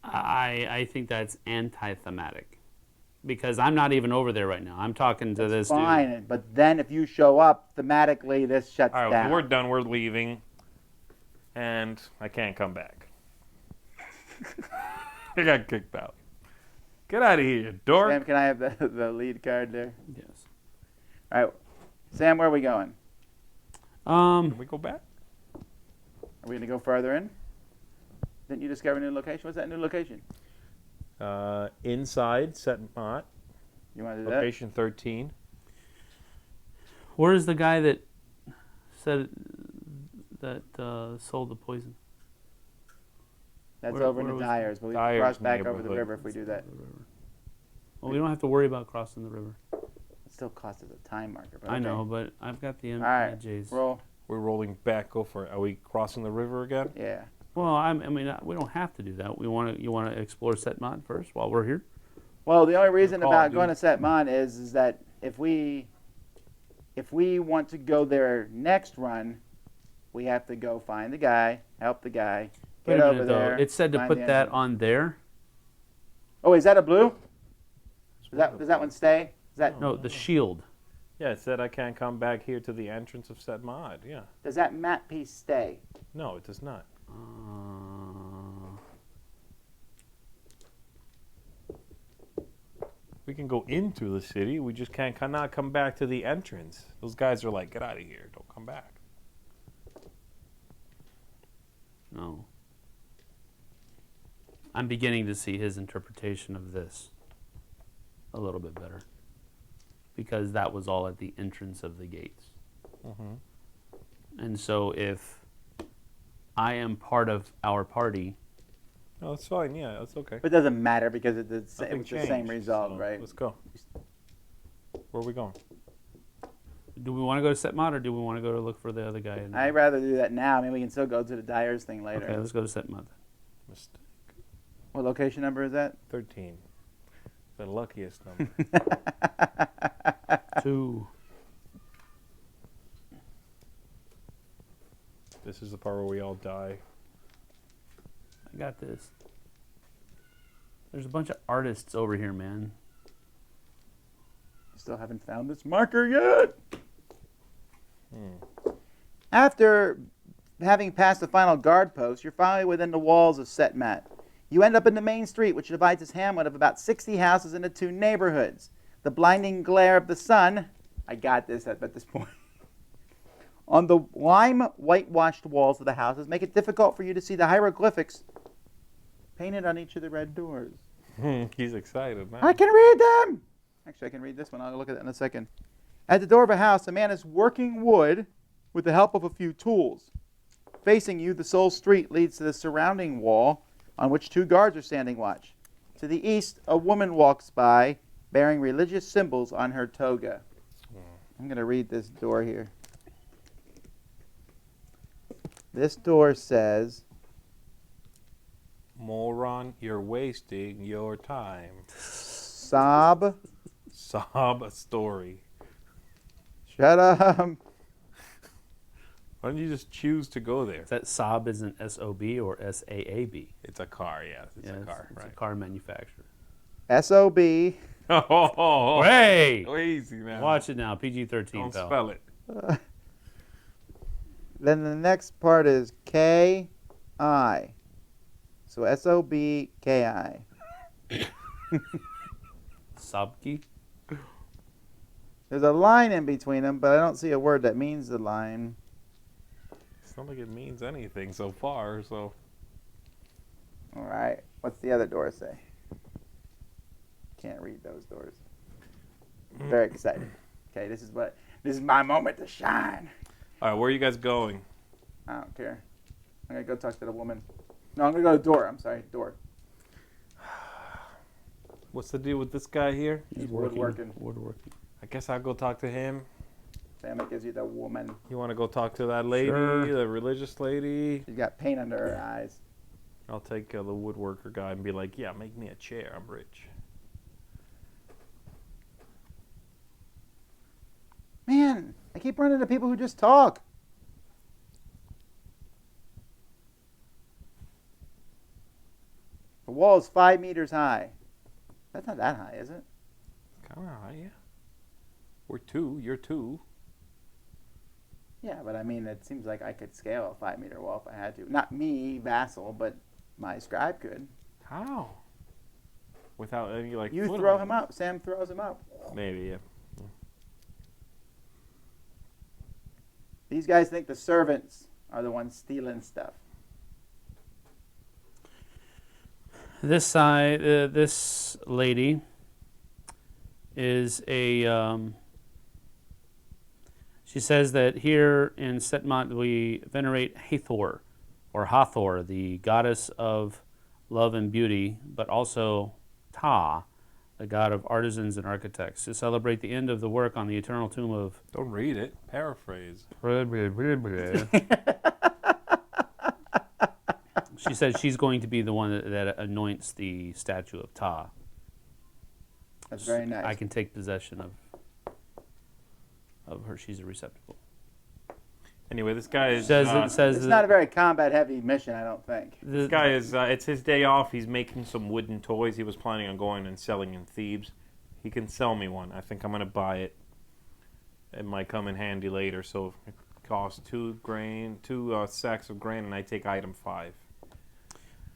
I think that's anti-thematic. Because I'm not even over there right now. I'm talking to this dude. Fine, but then if you show up, thematically, this shuts All right, down. we're done. We're leaving. And I can't come back. I got kicked out. Get out of here, you dork. Sam, can I have the lead card there? Yes. All right. Sam, where are we going? Can we go back? Are we going to go further in? Didn't you discover a new location? What's that new location? Inside Set-Maat, You want to do that? location 13. Where's the guy that said that sold the poison? That's Where- over in where the was Dyers, but we can Dyer's cross back over the neighborhood. river if we do that. Well, we don't have to worry about crossing the river. It still costs us a time marker. But I okay. know, but I've got the All right, MJs. roll. We're rolling back. Go for it. Are we crossing the river again? Yeah. Well, we don't have to do that. You want to explore Set-Maat first while we're here? Well, the only reason call, about dude. going to Set-Maat is that if we want to go there next run, we have to go find the guy, help the guy, Wait get a over minute, there. though. It said to find put the that engine. on there. Oh, is that a blue? Does that one stay? Is that No, the shield. Yeah, it said I can't come back here to the entrance of Set-Maat. Yeah. Does that map piece stay? No, it does not. We can go into the city. We just cannot come back to the entrance. Those guys are like, get out of here. Don't come back. No. I'm beginning to see his interpretation of this a little bit better. Because that was all at the entrance of the gates. And so if I am part of our party, No, that's fine. Yeah, that's okay. But it doesn't matter because it was Nothing the same changed, result, so right? Let's go. Where are we going? do we want to go to Set-Maat or do we want to go to look for the other guy? I'd rather do that now. Maybe we can still go to the Dyer's thing later. Okay, let's go to Set-Maat then. Mistake. What location number is that? 13. The luckiest number. 2. This is the part where we all die. I got this. There's a bunch of artists over here, man. Still haven't found this marker yet. After having passed the final guard post, you're finally within the walls of Set-Maat. You end up in the main street, which divides this hamlet of about 60 houses into 2 neighborhoods. The blinding glare of the sun, I got this at this point, on the lime whitewashed walls of the houses make it difficult for you to see the hieroglyphics painted on each of the red doors. He's excited, man. I can read them! Actually, I can read this one. I'll look at that in a second. At the door of a house, a man is working wood with the help of a few tools. Facing you, the sole street leads to the surrounding wall on which 2 guards are standing watch. To the east, a woman walks by bearing religious symbols on her toga. I'm going to read this door here. This door says, Moron, you're wasting your time. Sob, Sob a story. shut up. Why don't you just choose to go there? That Saab isn't S-O-B or S-A-A-B. It's a car, yeah. It's a car, It's right. a car manufacturer. S-O-B. Oh, Hey! easy, man. Watch it now, PG-13, Don't pal. spell it. Then the next part is K-I. So S-O-B-K-I. Sabki? There's a line in between them, but I don't see a word that means the line. It's not like it means anything so far, so. All right. What's the other door say? Can't read those doors. Very excited. Okay, this is my moment to shine. All right, where are you guys going? I don't care. I'm gonna go talk to the woman. No, I'm gonna go to the door. I'm sorry, door. What's the deal with this guy here? He's woodworking. Woodworking. I guess I'll go talk to him. Sam, it gives you the woman. You want to go talk to that lady, Sure. the religious lady? She's got paint under her eyes. I'll take the woodworker guy and be like, yeah, make me a chair. I'm rich. Man, I keep running into people who just talk. The wall is 5 meters high. That's not that high, is it? Kind of high, yeah. We're 2. You're 2. Yeah, but I mean, it seems like I could scale a 5-meter wall if I had to. Not me, Vasel, but my scribe could. How? Without any, like, You foot throw on him it? up. Sam throws him up. Maybe, yeah. These guys think the servants are the ones stealing stuff. This side, this lady is a. She says that here in Set-Maat we venerate Hathor, or Hathor, the goddess of love and beauty, but also Ta, the god of artisans and architects, to celebrate the end of the work on the eternal tomb of. Don't read it. Paraphrase. She said she's going to be the one that anoints the statue of Ta. That's very nice. I can take possession of her. She's a receptacle. Anyway, this guy is. It's not a very combat-heavy mission, I don't think. This guy is. It's his day off. He's making some wooden toys. He was planning on going and selling in Thebes. He can sell me one. I think I'm gonna buy it. It might come in handy later. So it costs 2 sacks of grain, and I take item 5.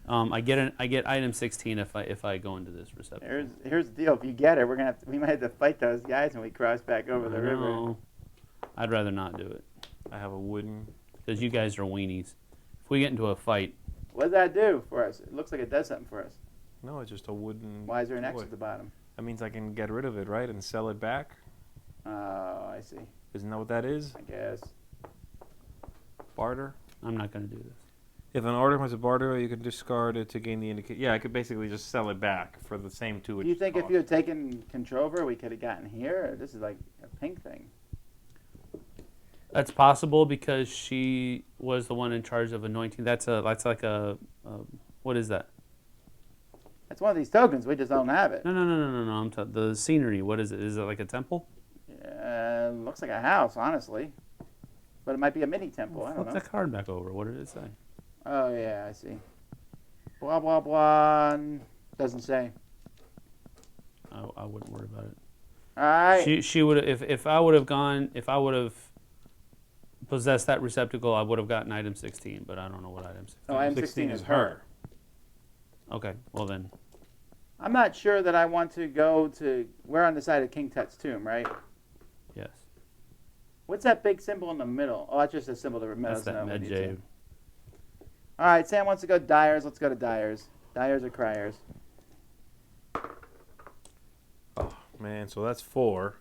I get item 16 if I go into this receptacle. Here's the deal. If you get it, we might have to fight those guys when we cross back over the river. No, I'd rather not do it I have a wooden. because you guys are weenies. If we get into a fight, What does that do for us? It looks like it does something for us. No, it's just a wooden. Why is there an X toy. at the bottom? That means I can get rid of it, right, and sell it back. Oh, I see. Isn't that what that is? I guess. Barter. I'm not going to do this. If an item has a barter, you can discard it to gain the indicate. Yeah, I could basically just sell it back for the same 2. Do you think if you had taken control over, we could have gotten here? This is like a pink thing. That's possible because she was the one in charge of anointing. That's like a what is that? That's one of these tokens. We just don't have it. No. I'm the scenery. What is it? Is it like a temple? Looks like a house, honestly. But it might be a mini temple. I don't Flip know. the card back over. What did it say? Oh, yeah, I see. Blah, blah, blah. Doesn't say. I wouldn't worry about it. All right. She would if I would have possessed that receptacle, I would have gotten item 16, but I don't know what item 16. Oh, item 16 is her. Okay, well then. I'm not sure that I want to go to... We're on the side of King Tut's tomb, right? Yes. What's that big symbol in the middle? Oh, that's just a symbol to remember. That's that med jade. All right, Sam wants to go Dyer's. Let's go to Dyer's. Dyer's or Cryer's? Oh man, so that's 4.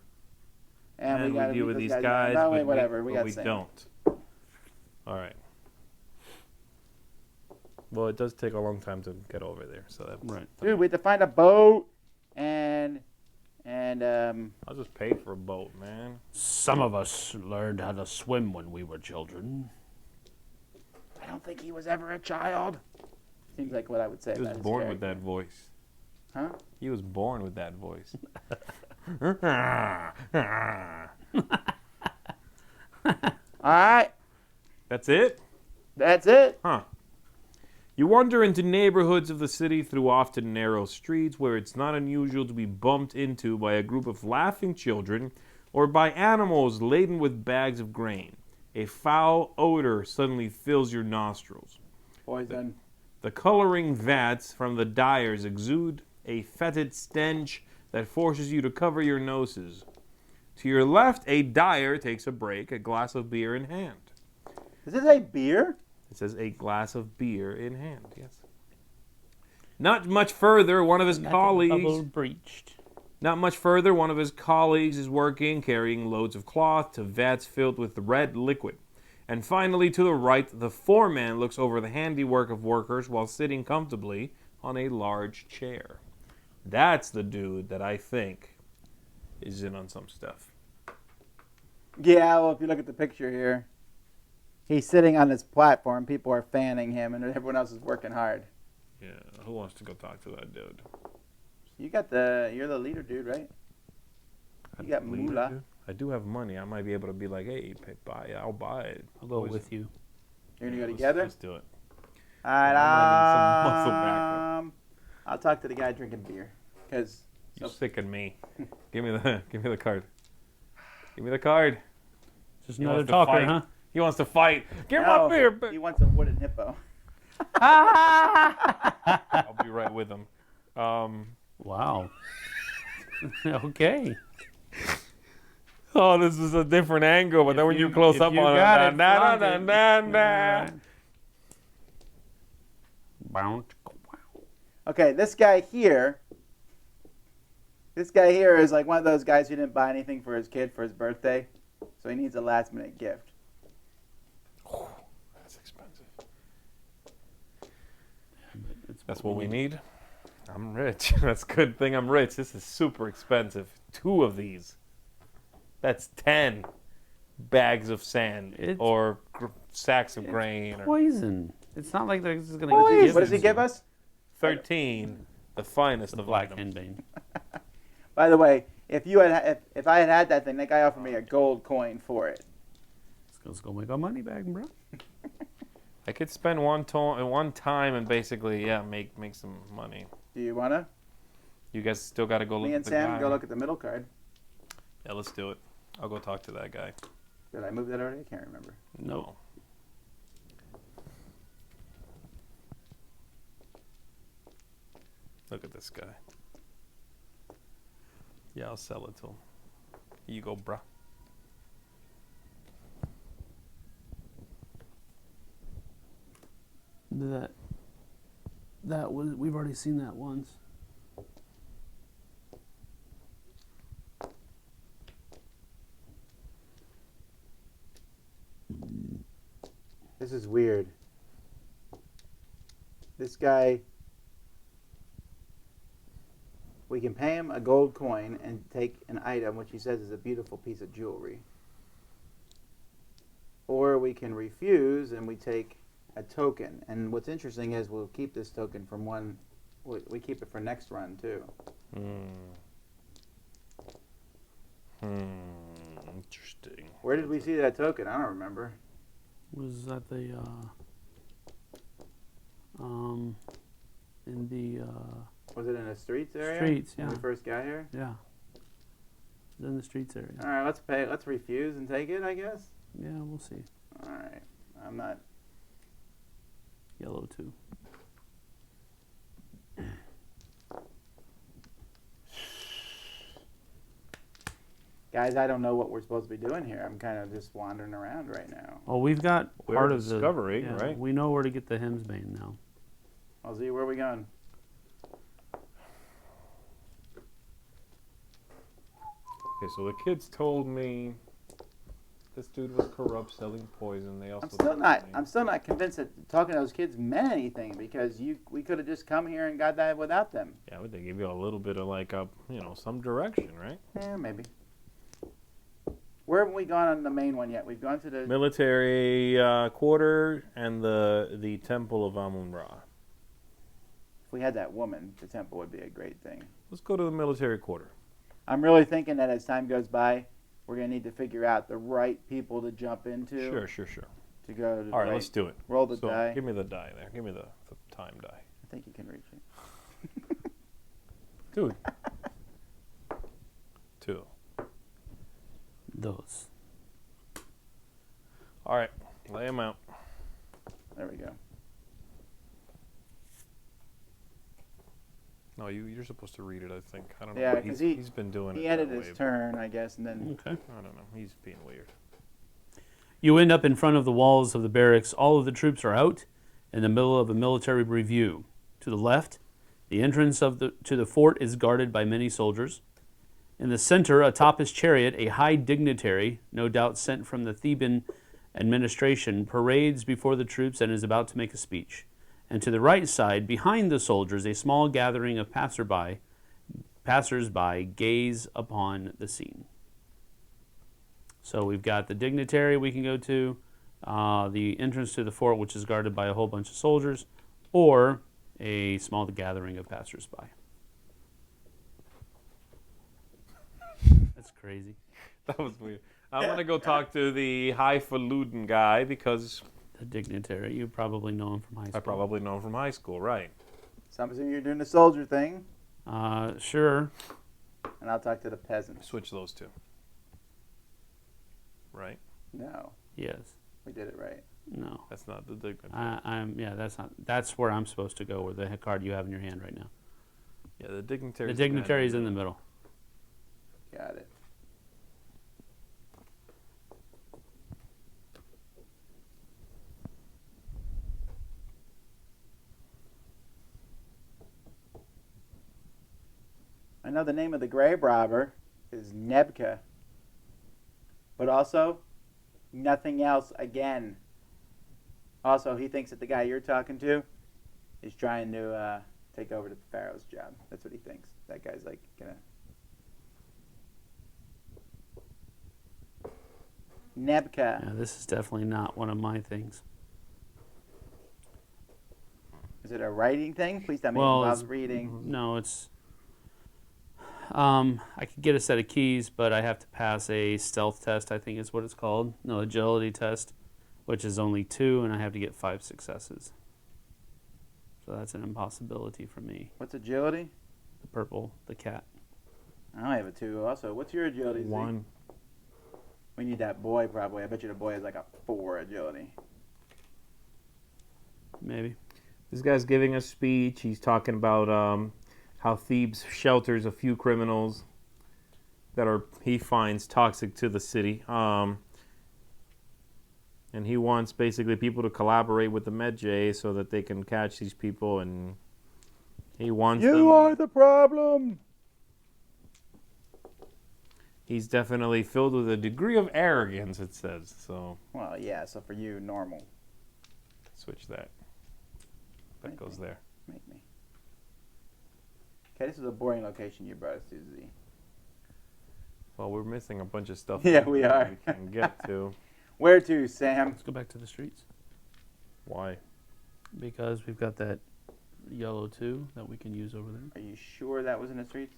And we gotta deal beat with those these guys. guys, No, but whatever. we got Sam. don't. All right. Well, it does take a long time to get over there, so that. Right. Dude, we have to find a boat and I'll just pay for a boat, man. Some of us learned how to swim when we were children. I don't think he was ever a child. Seems like what I would say. He was about his born with character. that voice. Huh? He was born with that voice. All right, That's it? that's it. Huh. You wander into neighborhoods of the city through often narrow streets where it's not unusual to be bumped into by a group of laughing children or by animals laden with bags of grain. A foul odor suddenly fills your nostrils. Poison. The coloring vats from the dyers exude a fetid stench that forces you to cover your noses. To your left, a dyer takes a break, a glass of beer in hand. Is this a beer? It says a glass of beer in hand, yes. Not much further, one of his colleagues... Bubble breached. Not much further, one of his colleagues is working, carrying loads of cloth to vats filled with red liquid. And finally, to the right, the foreman looks over the handiwork of workers while sitting comfortably on a large chair. That's the dude that I think is in on some stuff. Yeah, well, if you look at the picture here, he's sitting on this platform. People are fanning him, and everyone else is working hard. Yeah, who wants to go talk to that dude? You're the leader, dude, right? You got moolah. I do have money. I might be able to be like, hey, buy it. I'll buy it. I'll go with you. You're gonna go together. Let's do it. All right. I'm running some muscle back. I'll talk to the guy drinking beer, cause You're sicking me. Give me the card. Give me the card. Just He another wants to talker, fight. huh? He wants to fight. Give No, my beer back. He wants a wooden hippo. I'll be right with him. Wow. Okay. Oh, this is a different angle, but then when you close up on it, Okay, this guy here is like one of those guys who didn't buy anything for his kid for his birthday, so he needs a last minute gift. That's expensive. That's what we need. I'm rich. That's a good thing I'm rich. This is super expensive. 2 of these. That's 10 bags of sand or sacks of grain. Or Poison. It's not like this is going What does he give us? 13, the finest of black items. henbane. By the way, if I had had that thing, that guy offered me a gold coin for it. Let's go make our money back, bro. I could spend one time and basically, make some money. Do you wanna? You guys still got to go look Me at and the Sam guy. go look at the middle card. Yeah, let's do it. I'll go talk to that guy. Did I move that already? I can't remember. No. Look at this guy. Yeah, I'll sell it to him. Here you go, bruh. That was, we've already seen that once. This is weird. This guy, we can pay him a gold coin and take an item which he says is a beautiful piece of jewelry. Or we can refuse and we take a token. And what's interesting is we'll keep this token from one, we keep it for next run too. Interesting. Where did we see that token? I don't remember. Was that the in the Was it in the streets area? Streets, When we yeah. first got here? yeah, it was in the streets area. All right, let's pay. Let's refuse and take it, I guess. Yeah, we'll see. All right. I'm not. Yellow too. Guys, I don't know what we're supposed to be doing here. I'm kind of just wandering around right now. Well, we've got We're part of the discovery, yeah, right? We know where to get the hemsbane now. I'll see where are we going. Okay, so the kids told me this dude was corrupt, selling poison. They also I'm still not convinced that talking to those kids meant anything because we could have just come here and got that without them. Yeah, but they give you a little bit of like a, some direction, right? Yeah, maybe. Where haven't we gone on the main one yet? We've gone to the. Military quarter and the temple of Amun-Ra. If we had that woman, the temple would be a great thing. Let's go to the military quarter. I'm really thinking that as time goes by, we're going to need to figure out the right people to jump into. Sure. To go to. All right, let's do it. Roll the So die. give me the die there. Give me the time die. I think you can reach it. Dude. 2. Those. All right, lay them out. There we go. No, you're supposed to read it, I think. I don't know. Yeah, why 'cause he's been doing it. He that ended his way, turn, I guess, and then. Okay. I don't know. He's being weird. You end up in front of the walls of the barracks. All of the troops are out in the middle of a military review. To the left, the entrance to the fort is guarded by many soldiers. In the center, atop his chariot, a high dignitary, no doubt sent from the Theban administration, parades before the troops and is about to make a speech. And to the right side, behind the soldiers, a small gathering of passers-by gaze upon the scene. So we've got the dignitary we can go to, the entrance to the fort, which is guarded by a whole bunch of soldiers, or a small gathering of passers-by. That's crazy. That was weird. I want to go talk to the highfalutin guy because The dignitary, you probably know him from high school. I probably know him from high school, right? So I'm assuming you're doing the soldier thing, Sure. and I'll talk to the peasants. Switch those two. Right? No, Yes. we did it right. No. That's not the dignitary. Yeah, that's not. That's where I'm supposed to go. Where the card you have in your hand right now. Yeah, the dignitary. The dignitary is in the middle. Got it. I know the name of the grave robber is Nebka, but also nothing else again. Also, he thinks that the guy you're talking to is trying to take over the Pharaoh's job. That's what he thinks. That guy's like gonna. Nebka. Yeah, this is definitely not one of my things. Is it a writing thing? Please tell me it Well, involves it's- reading. No, it's. I could get a set of keys, but I have to pass a stealth test. I think is what it's called. No, agility test, which is only 2, and I have to get 5 successes. So that's an impossibility for me. What's agility? The purple, the cat. I have a 2 also. What's your agility, Zee? 1. We need that boy probably. I bet you the boy has like a 4 agility. Maybe. This guy's giving a speech. He's talking about how Thebes shelters a few criminals that he finds toxic to the city. And he wants basically people to collaborate with the Medjay so that they can catch these people. And he wants them. You are the problem. He's definitely filled with a degree of arrogance, it says. So Well, yeah. So for you, normal. switch that. That goes there. Make me. Okay, this is a boring location you brought us to, Zee. Well, we're missing a bunch of stuff. Yeah, we are. We can get to. Where to, Sam? Let's go back to the streets. Why? Because we've got that yellow 2 that we can use over there. Are you sure that was in the streets?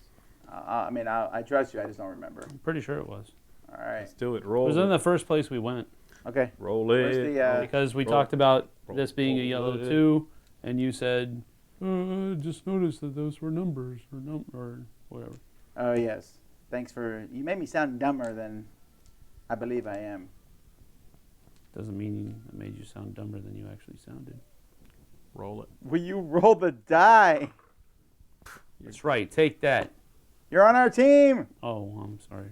I mean, I trust you. I just don't remember. I'm pretty sure it was. All right. Let's do it. It Roll was it. in the first place we went. Okay. Roll Where's it. the, Because we roll- talked about roll- this being a roll yellow it. 2, and you said, I just noticed that those were numbers or whatever. Oh, yes. Thanks for... You made me sound dumber than I believe I am. Doesn't mean it made you sound dumber than you actually sounded. Roll it. Will you roll the die? That's right. Take that. You're on our team. Oh, I'm sorry.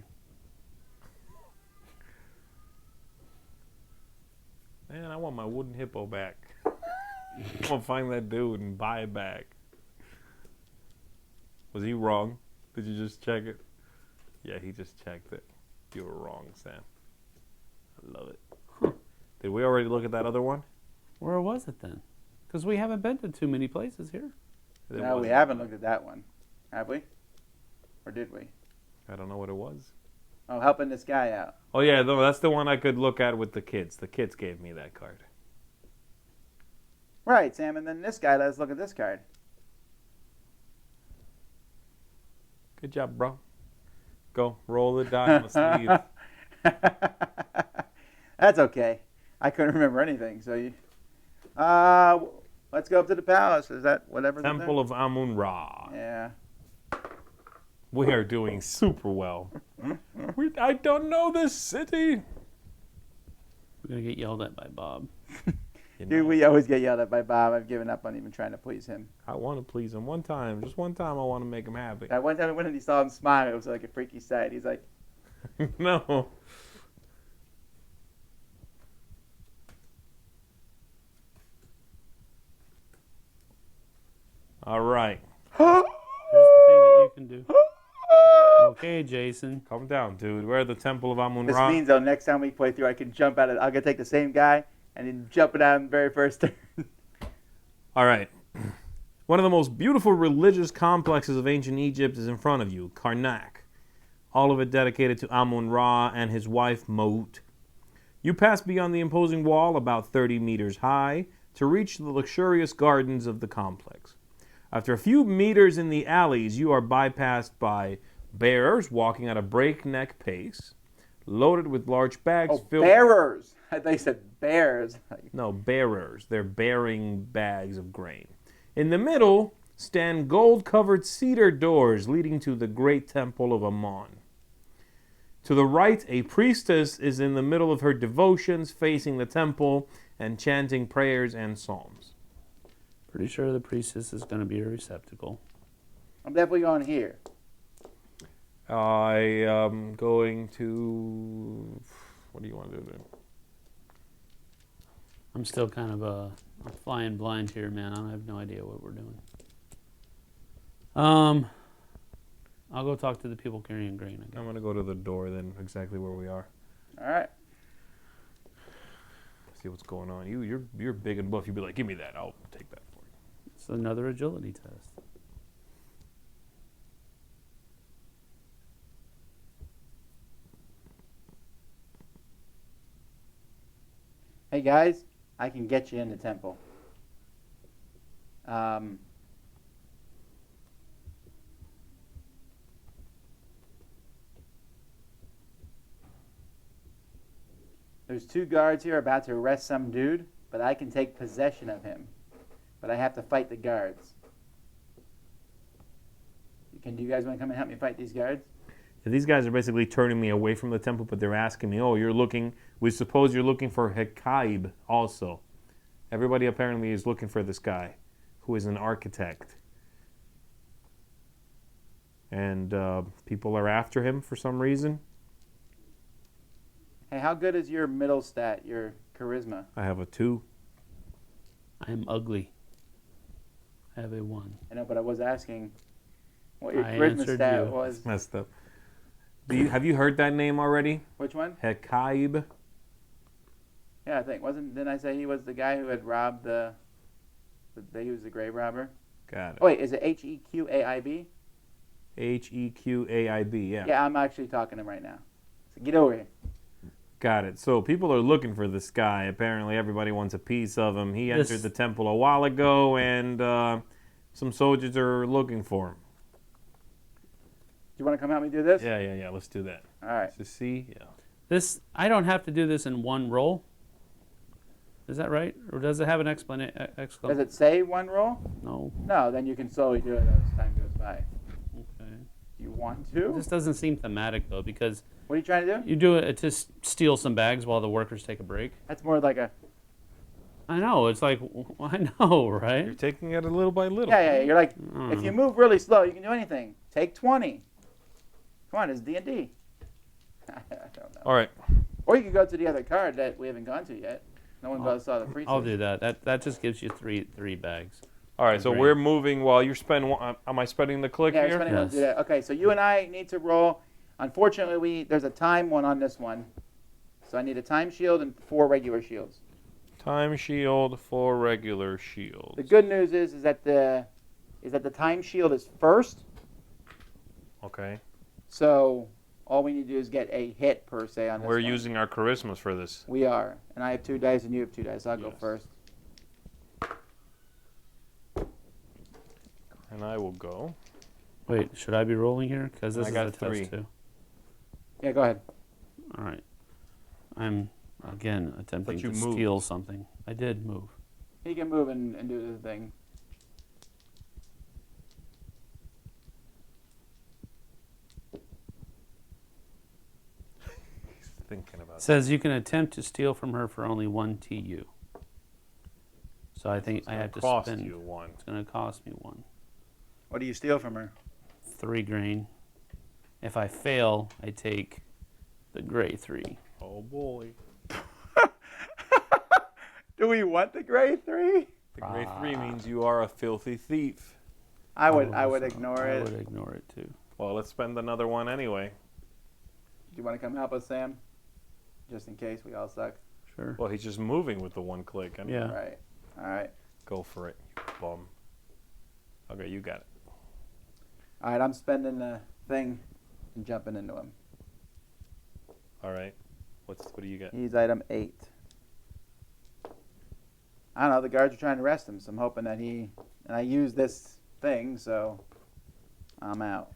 Man, I want my wooden hippo back. I'm gonna find that dude and buy it back. Was he wrong? Did you just check it? Yeah, he just checked it. You were wrong, Sam. I love it. Did we already look at that other one? Where was it then? Because we haven't been to too many places here. It No, we wasn't. haven't looked at that one. Have we? Or did we? I don't know what it was. Oh, helping this guy out. Oh yeah, no, that's the one I could look at with the kids. The kids gave me that card. Right, Sam. And then this guy, let's look at this card. Good job, bro. Go roll the die on the sleeve. That's okay. I couldn't remember anything. So you... let's go up to the palace. Is that whatever? Temple of Amun-Ra. Yeah. We are doing super well. I don't know this city. We're going to get yelled at by Bob. You know, Dude, we always get yelled at by Bob. I've given up on even trying to please him. I want to please him one time. Just one time I want to make him happy. That one time when he saw him smile, it was like a freaky sight. He's like, No. All right. Here's the thing that you can do. Okay, Jason. Calm down, dude. We're at the Temple of this Amun-Ra. means though, next time we play through, I can jump out of, I'm going to take the same guy and then jump it out in the very first turn. All right. One of the most beautiful religious complexes of ancient Egypt is in front of you, Karnak. All of it dedicated to Amun-Ra and his wife, Maut. You pass beyond the imposing wall, about 30 meters high, to reach the luxurious gardens of the complex. After a few meters in the alleys, you are bypassed by bearers walking at a breakneck pace, loaded with large bags Oh, filled... bearers. I thought you said bears. No, bearers. They're bearing bags of grain. In the middle stand gold-covered cedar doors leading to the great temple of Ammon. To the right, a priestess is in the middle of her devotions, facing the temple and chanting prayers and psalms. Pretty sure the priestess is going to be a receptacle. I'm definitely going here. I am going to... What do you want to do then? I'm still kind of I'm flying blind here, man. I have no idea what we're doing. I'll go talk to the people carrying grain, I guess. I'm going to go to the door then, exactly where we are. All right. See what's going on. You're big and buff. You'd be like, give me that. I'll take that for you. It's another agility test. Hey, guys, I can get you in the temple. There's 2 guards here about to arrest some dude, but I can take possession of him. But I have to fight the guards. Do you guys want to come and help me fight these guards? These guys are basically turning me away from the temple, but they're asking me, oh, we suppose you're looking for Hecaib also. Everybody apparently is looking for this guy, who is an architect. And people are after him for some reason. Hey, how good is your middle stat, your charisma? I have a 2. I am ugly. I have a 1. I know, but I was asking what your I charisma answered stat you. was. Messed up. Have you heard that name already? Which one? Hecaib? Yeah, I think. Didn't I say he was the guy who had robbed he was the grave robber? Got it. Oh, wait, is it Hequaib? Hequaib, yeah. Yeah, I'm actually talking to him right now. So get over here. Got it. So people are looking for this guy. Apparently everybody wants a piece of him. He entered the temple a while ago, and some soldiers are looking for him. Do you want to come help me do this? Yeah. Let's do that. All right. To see, yeah. I don't have to do this in one roll. Is that right? Or does it have an exclamation? Does it say one roll? No. No, then you can slowly do it as time goes by. Okay. Do you want to? This doesn't seem thematic though, because What are you trying to do? you do it to steal some bags while the workers take a break. That's more like a... I know. It's like I know, right? You're taking it a little by little. Yeah. You're like, Mm. if you move really slow, you can do anything. Take 20. Come on, it's D&D. I don't know. All right. Or you could go to the other card that we haven't gone to yet. No one saw the precinct. I'll do that. That just gives you three bags. All right, so Great. we're moving while you're spending. Am I spending the click Yeah, here? you're spending one to do Yes. that. Okay, so you and I need to roll. Unfortunately, there's a time one on this one. So I need a time shield and 4 regular shields. Time shield, 4 regular shields. The good news is that the time shield is first. Okay. So all we need to do is get a hit per se on this We're one. using our charismas for this. We are. And I have 2 dice and you have 2 dice. I'll go Yes. first. And I will go. Wait, should I be rolling here? Because this I is got a test 3. too. Yeah, go ahead. All right. I'm again attempting But you to moved. steal something. I did move. He can move and do the thing. He's thinking about It says you can attempt to steal from her for only 1 TU. So I think I have to cost spend. you 1. It's going to cost me 1. What do you steal from her? 3 grain. If I fail, I take the gray 3. Oh boy. Do we want the gray 3? The grade 3 means you are a filthy thief. I would So ignore I it. would ignore it too. Well, let's spend another 1 anyway. Do you want to come help us, Sam? Just in case we all suck. Sure. Well, he's just moving with the 1 click. Anyway. Yeah. Right. All right. Go for it, you bum. Okay, you got it. All right, I'm spending the thing and jumping into him. All right. What do you get? He's item 8. I don't know. The guards are trying to arrest him, so I'm hoping that and I use this thing, so I'm out.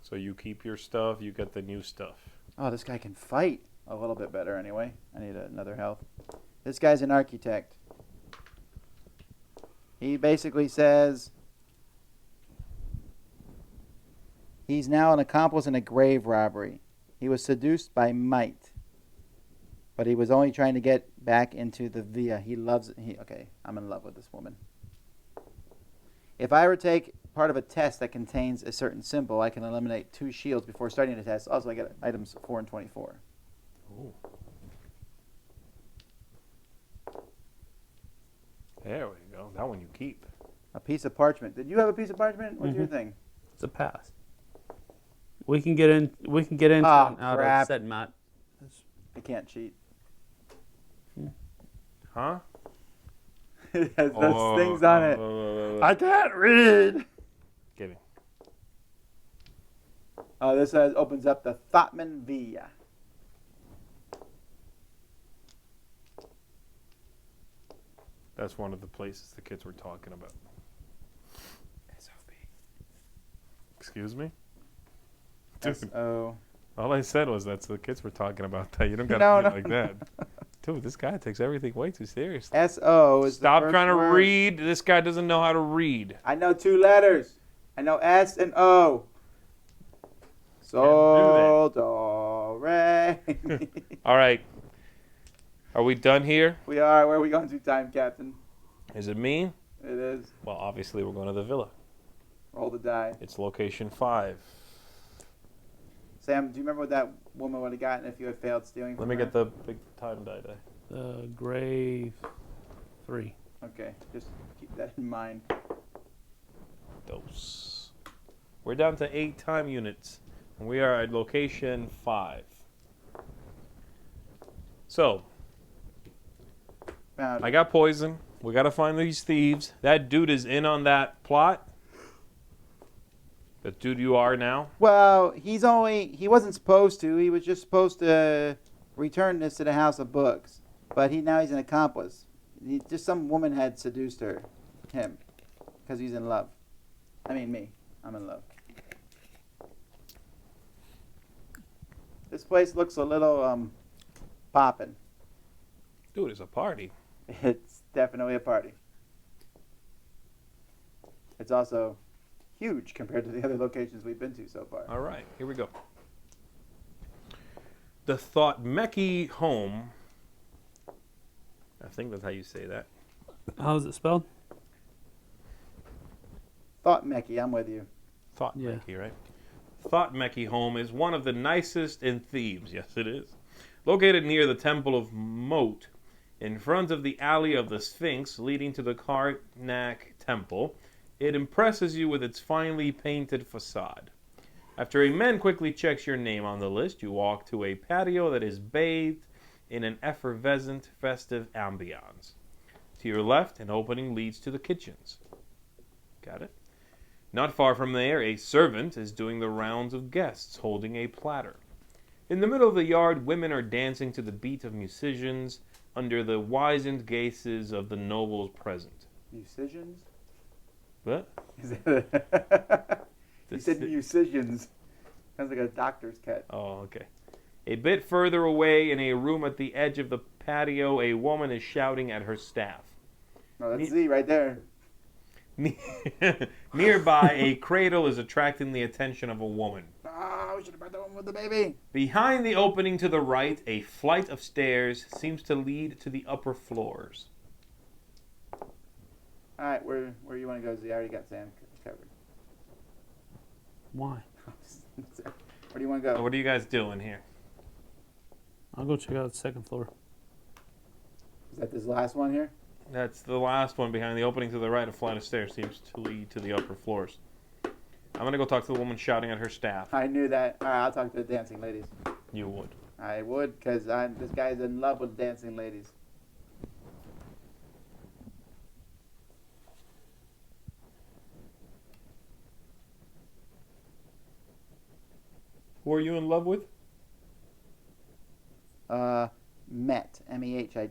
So you keep your stuff, you get the new stuff. Oh, this guy can fight a little bit better anyway. I need another health. This guy's an architect. He basically says he's now an accomplice in a grave robbery. He was seduced by might, but he was only trying to get back into the via. He loves it. Okay, I'm in love with this woman. If I were to take part of a test that contains a certain symbol, I can eliminate 2 shields before starting the test. Also, I get items 4 and 24. Ooh. There we go. That one you keep. A piece of parchment. Did you have a piece of parchment? What's your Mhm. thing? It's a pass. We can get in. We can get into Oh, and out crap. of Set-Maat. I can't cheat. Huh? It has those things on it. I can't read. Give me. Oh, this opens up the Thotman Via. That's one of the places the kids were talking about. SOB. Excuse me? Dude, S-O. all I said was that's the kids were talking about that. You don't got to No, do no, it like that. Dude, this guy takes everything way too seriously. S-O is Stop the first trying to word. read. This guy doesn't know how to read. I know 2 letters. I know S and O. Sol, do, re. Mi. All right. Are we done here? We are. Where are we going to, time captain? Is it me? It is. Well, obviously we're going to the villa. Roll the die. It's location 5. Sam, do you remember what that woman would have gotten if you had failed stealing Let from me her? get the big time die. The gray 3. Okay, just keep that in mind. Dose. We're down to 8 time units. And we are at location 5. So, Found I it. got poison. We got to find these thieves. That dude is in on that plot. The dude you are now. Well, he wasn't supposed to. He was just supposed to return this to the House of Books. But now he's an accomplice. Just some woman had seduced him, because he's in love. I mean, me. I'm in love. This place looks a little, poppin'. Dude, it's a party. It's definitely a party. It's also huge compared to the other locations we've been to so far. All right, here we go. The Thebes home. I think that's how you say that. How is it spelled? Thought-Mecky, I'm with you. Thebes, right? Thebes home is one of the nicest in Thebes. Yes, it is. Located near the Temple of Moat, in front of the alley of the Sphinx leading to the Karnak Temple, it impresses you with its finely painted facade. After a man quickly checks your name on the list, you walk to a patio that is bathed in an effervescent, festive ambiance. To your left, an opening leads to the kitchens. Got it? Not far from there, a servant is doing the rounds of guests, holding a platter. In the middle of the yard, women are dancing to the beat of musicians under the wizened gazes of the nobles present. Musicians? What? You said musicians. Sounds like a doctor's cat. Oh, okay. A bit further away, in a room at the edge of the patio, a woman is shouting at her staff. Oh, that's Z right there. Nearby, a cradle is attracting the attention of a woman. Oh, we should have brought the one with the baby. Behind the opening to the right, a flight of stairs seems to lead to the upper floors. All right, where you want to go, Z? I already got Sam covered. Why? Where do you want to go? What are you guys doing here? I'll go check out the second floor. Is that this last one here? That's the last one. Behind the opening to the right, a flight of stairs seems to lead to the upper floors. I'm going to go talk to the woman shouting at her staff. I knew that. All right, I'll talk to the dancing ladies. You would. I would, because this guy's in love with dancing ladies. Who are you in love with? Met. Mehiyt.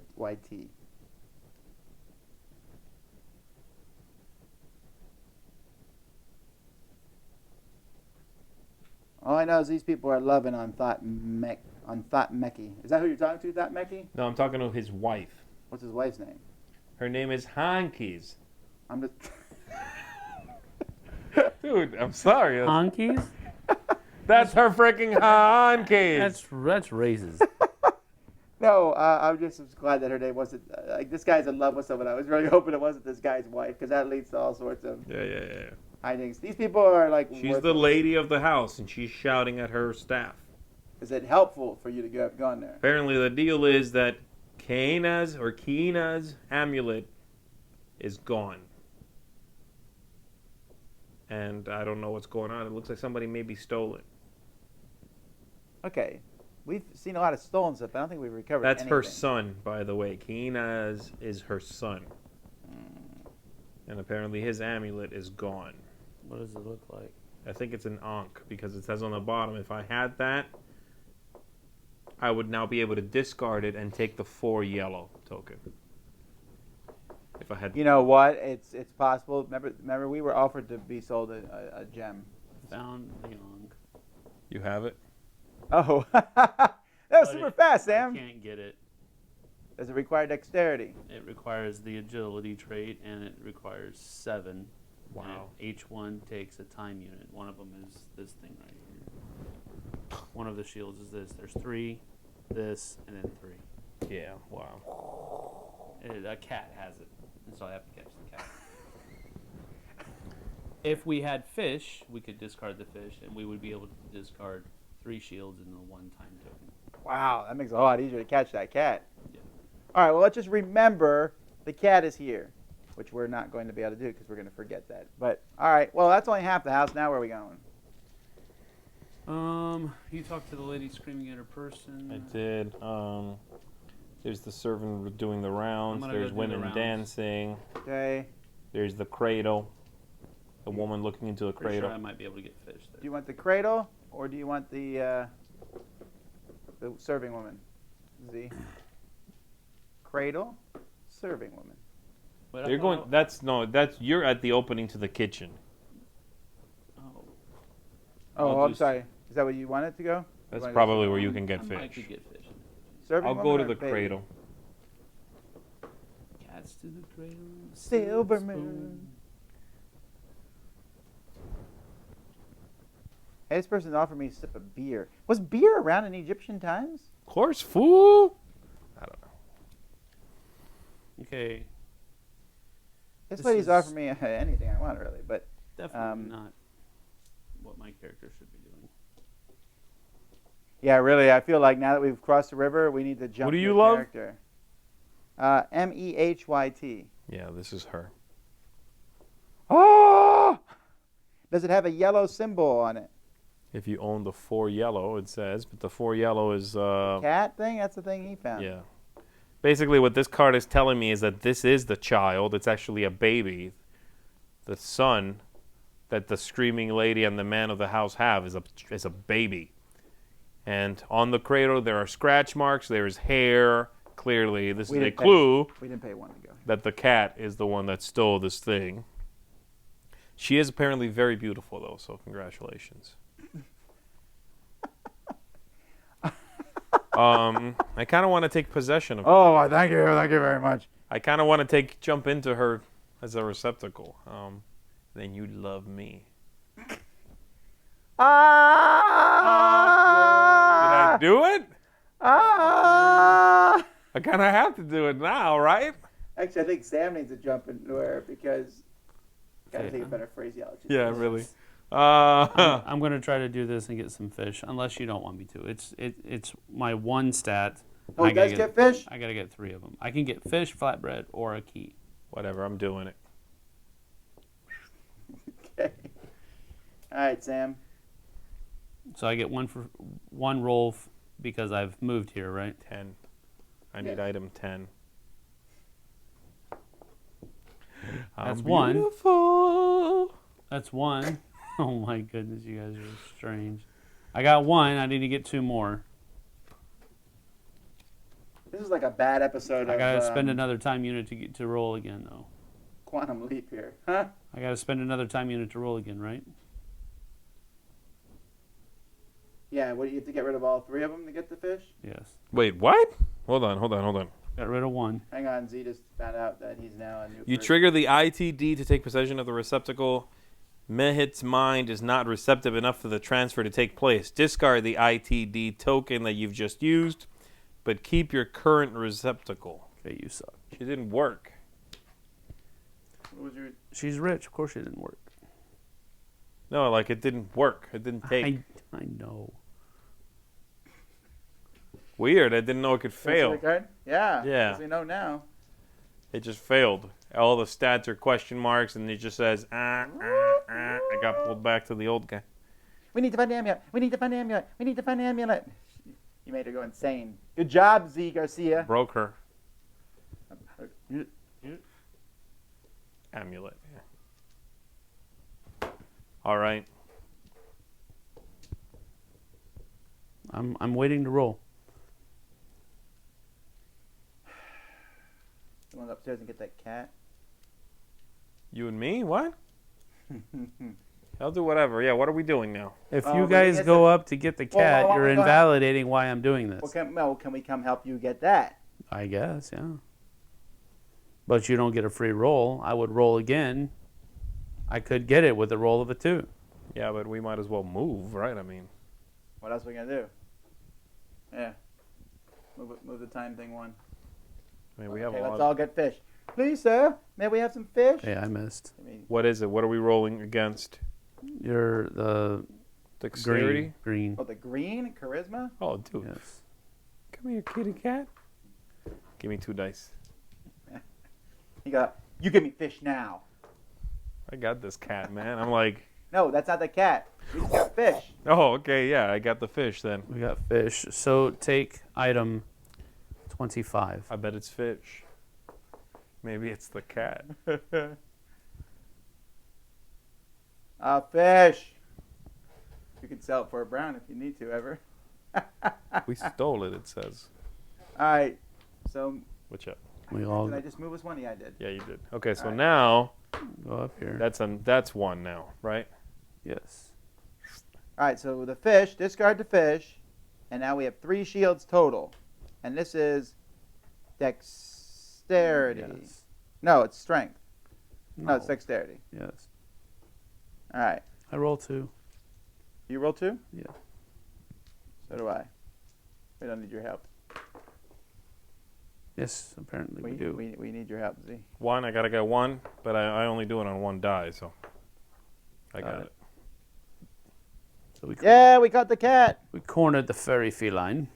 All I know is these people are loving on Thot-Mecky. Is that who you're talking to, Thot-Mecky? No, I'm talking to his wife. What's his wife's name? Her name is Hankies. I'm just. Dude, I'm sorry. Honkies? That's her freaking Hankies. That's racist. No, I'm just glad that her name wasn't. Like, this guy's in love with someone. I was really hoping it wasn't this guy's wife, because that leads to all sorts of Yeah. hijinks. These people are like. She's worthless. the lady of the house, and she's shouting at her staff. Is it helpful for you to have gone there? Apparently, the deal is that Kina's amulet is gone. And I don't know what's going on. It looks like somebody maybe stole it. Okay. We've seen a lot of stolen stuff, but I don't think we've recovered That's anything. her son, by the way. Kina's is her son. And apparently his amulet is gone. What does it look like? I think it's an Ankh, because it says on the bottom, if I had that, I would now be able to discard it and take the 4 yellow token. If I had... You know what? It's possible. Remember, we were offered to be sold a gem. Found the Ankh. You have it? Oh, that was But super fast, Sam. I can't get it. Does it require dexterity? It requires the agility trait, and it requires 7. Wow. And each one takes a time unit. One of them is this thing right here. one of the shields is this. There's 3, this, and then 3. Yeah, wow. A cat has it, and so I have to catch the cat. If we had fish, we could discard the fish, and we would be able to discard 3 shields in the 1-time token. Wow, that makes it a lot easier to catch that cat. Yeah. All right, well, let's just remember the cat is here, which we're not going to be able to do because we're going to forget that. But, all right, well, that's only half the house. Now where are we going? You talked to the lady screaming at her person. I did. There's the servant doing the rounds. There's women dancing. Okay. There's the cradle. The woman looking into the Pretty cradle. sure I might be able to get fish there. Do you want the cradle or do you want the serving woman? Z. Cradle, serving woman. But You're going. You're at the opening to the kitchen. Oh. Oh, I'm sorry. Is that where you want it to go? That's probably where you can get I fish. could get fish. Serving I'll woman go to or the baby? cradle. Cats to the cradle. Silver spoon. moon. Hey, this person offered me a sip of beer. Was beer around in Egyptian times? Of course, fool. I don't know. Okay. This This lady's is- offered me anything I want, really. But Definitely not what my character should be doing. yeah, really, I feel like now that we've crossed the river, we need to jump. What do to you a love? Character. Mehyt. Yeah, this is her. Oh! Does it have a yellow symbol on it? If you own the 4 yellow, it says, but the 4 yellow is Cat thing? That's the thing he found. yeah. Basically, what this card is telling me is that this is the child. It's actually a baby. The son that the screaming lady and the man of the house have is a baby. And on the cradle, there are scratch marks. There is hair. Clearly, this is a clue We didn't pay one to go. that the cat is the one that stole this thing. She is apparently very beautiful, though, so congratulations. I kind of want to take possession of her. Oh, thank you very much. I kind of want to jump into her as a receptacle. Then you'd love me. Ah! Did I do it? Ah! I kind of have to do it now, right? Actually, I think Sam needs to jump into her because gotta Okay. think of better phraseology. Yeah, really. I'm going to try to do this and get some fish, unless you don't want me to. It's my 1 stat. Oh, you guys get fish? I got to get 3 of them. I can get fish, flatbread, or a key. Whatever, I'm doing it. Okay. All right, Sam. So I get 1 roll because I've moved here, right? 10. I need Yes. item 10. That's I'm 1. beautiful. That's 1. Oh my goodness, you guys are strange. I got 1. I need to get 2 more. This is like a bad episode I of got to spend another time unit to roll again, though. Quantum Leap here. Huh? I got to spend another time unit to roll again, right? Yeah, what do you have to get rid of all 3 of them to get the fish? Yes. Wait, what? Hold on. Got rid of 1. Hang on, Z just found out that he's now a new You person. trigger the ITD to take possession of the receptacle. Mehit's mind is not receptive enough for the transfer to take place. Discard the ITD token that you've just used, but keep your current receptacle. Okay, you suck. She didn't work. What was your... She's rich. Of course it didn't work. No, like it didn't work. It didn't take. I know. Weird. I didn't know it could fail. Your card? Yeah. Yeah. As we know now. It just failed. All the stats are question marks, and it just says, I got pulled back to the old guy. We need to find the amulet. We need to find the amulet. We need to find the amulet. You made her go insane. Good job, Zee Garcia. Broke her. Amulet. Yeah. All right. I'm waiting to roll. You want to go upstairs and get that cat? You and me? What? I'll do whatever. Yeah, what are we doing now? If Oh, you but guys yes, go up to get the cat, well, you're we go- invalidating why I'm doing this. Well, can we come help you get that? I guess, yeah. But you don't get a free roll. I would roll again. I could get it with a roll of a 2. Yeah, but we might as well move, right? I mean, What else are we gonna do? Yeah. Move the time thing one. I mean, we have Okay, a let's lot. all get fish. Please, sir. May we have some fish? Hey, I missed. What is it? What are we rolling against? You're the Dexterity? green. Oh, the green charisma. Oh, dude. Yes. Come here, kitty cat. Give me 2 dice. You give me fish now. I got this cat, man. I'm like, No, that's not the cat. We just got fish. oh, okay, yeah, I got the fish then. We got fish. So take item 25. I bet it's fish. Maybe it's the cat. Fish. You can sell it for $1 if you need to ever. We stole it, it says. All right. So Which up? We all did I just move us one? Yeah, I did. Yeah, you did. Okay, so Alright. now go up here. that's 1 now, right? Yes. All right. So the fish, discard the fish, and now we have 3 shields total, and this is dexterity. Yes. No, it's strength. No, it's dexterity. Yes. All right. I roll 2. You roll 2? Yeah. So do I. We don't need your help. Yes, apparently we do. We need your help, Z. 1, I gotta get 1, but I only do it on 1 die, so I got it. So we Yeah, we caught the cat. we cornered the furry feline.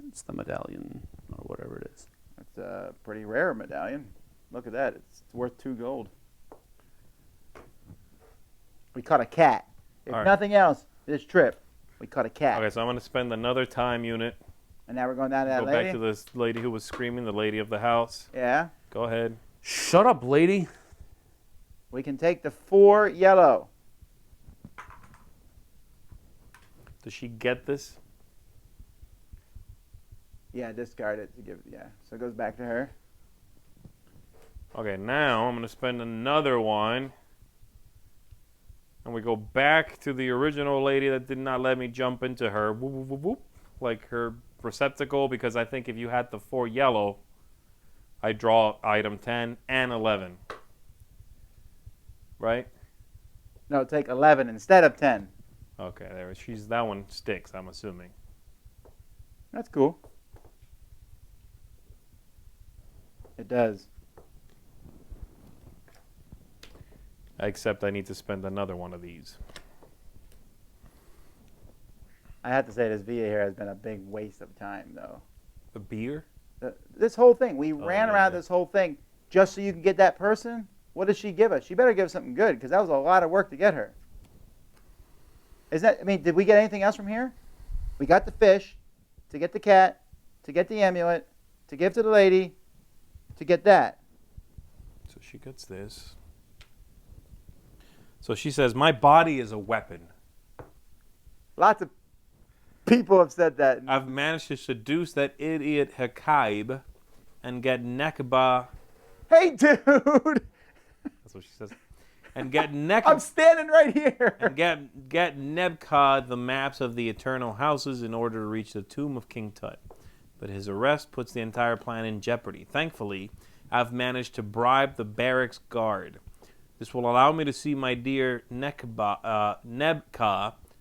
It's the medallion or whatever it is. It's a pretty rare medallion. Look at that. It's worth 2 gold. We caught a cat. If All right. nothing else, this trip, we caught a cat. Okay, so I'm gonna spend another time unit. And now we're going down to that Go lady. back to this lady who was screaming, the lady of the house. Yeah. Go ahead. Shut up, lady. We can take the 4 yellow. Does she get this? Yeah, discard it to give. Yeah. So it goes back to her. Okay, now I'm gonna spend another 1. And we go back to the original lady that did not let me jump into her, whoop, whoop, whoop, whoop, like her receptacle, because I think if you had the 4 yellow, I draw item 10 and 11. Right? No, take 11 instead of 10. Okay, there. That one sticks, I'm assuming. That's cool. It does. Except I need to spend another 1 of these. I have to say this VA here has been a big waste of time, though. The beer? This whole thing, we ran yeah, around yeah. this whole thing just so you can get that person. What does she give us? She better give us something good, because that was a lot of work to get her. Did we get anything else from here? We got the fish, to get the cat, to get the amulet, to give to the lady, to get that. So she gets this. So she says, my body is a weapon. Lots of people have said that. I've managed to seduce that idiot Hakaib and get Nekba. Hey, dude! That's what she says. And get I'm standing right here. and get Nebka the maps of the eternal houses in order to reach the tomb of King Tut. But his arrest puts the entire plan in jeopardy. Thankfully, I've managed to bribe the barracks guard. This will allow me to see my dear Nebka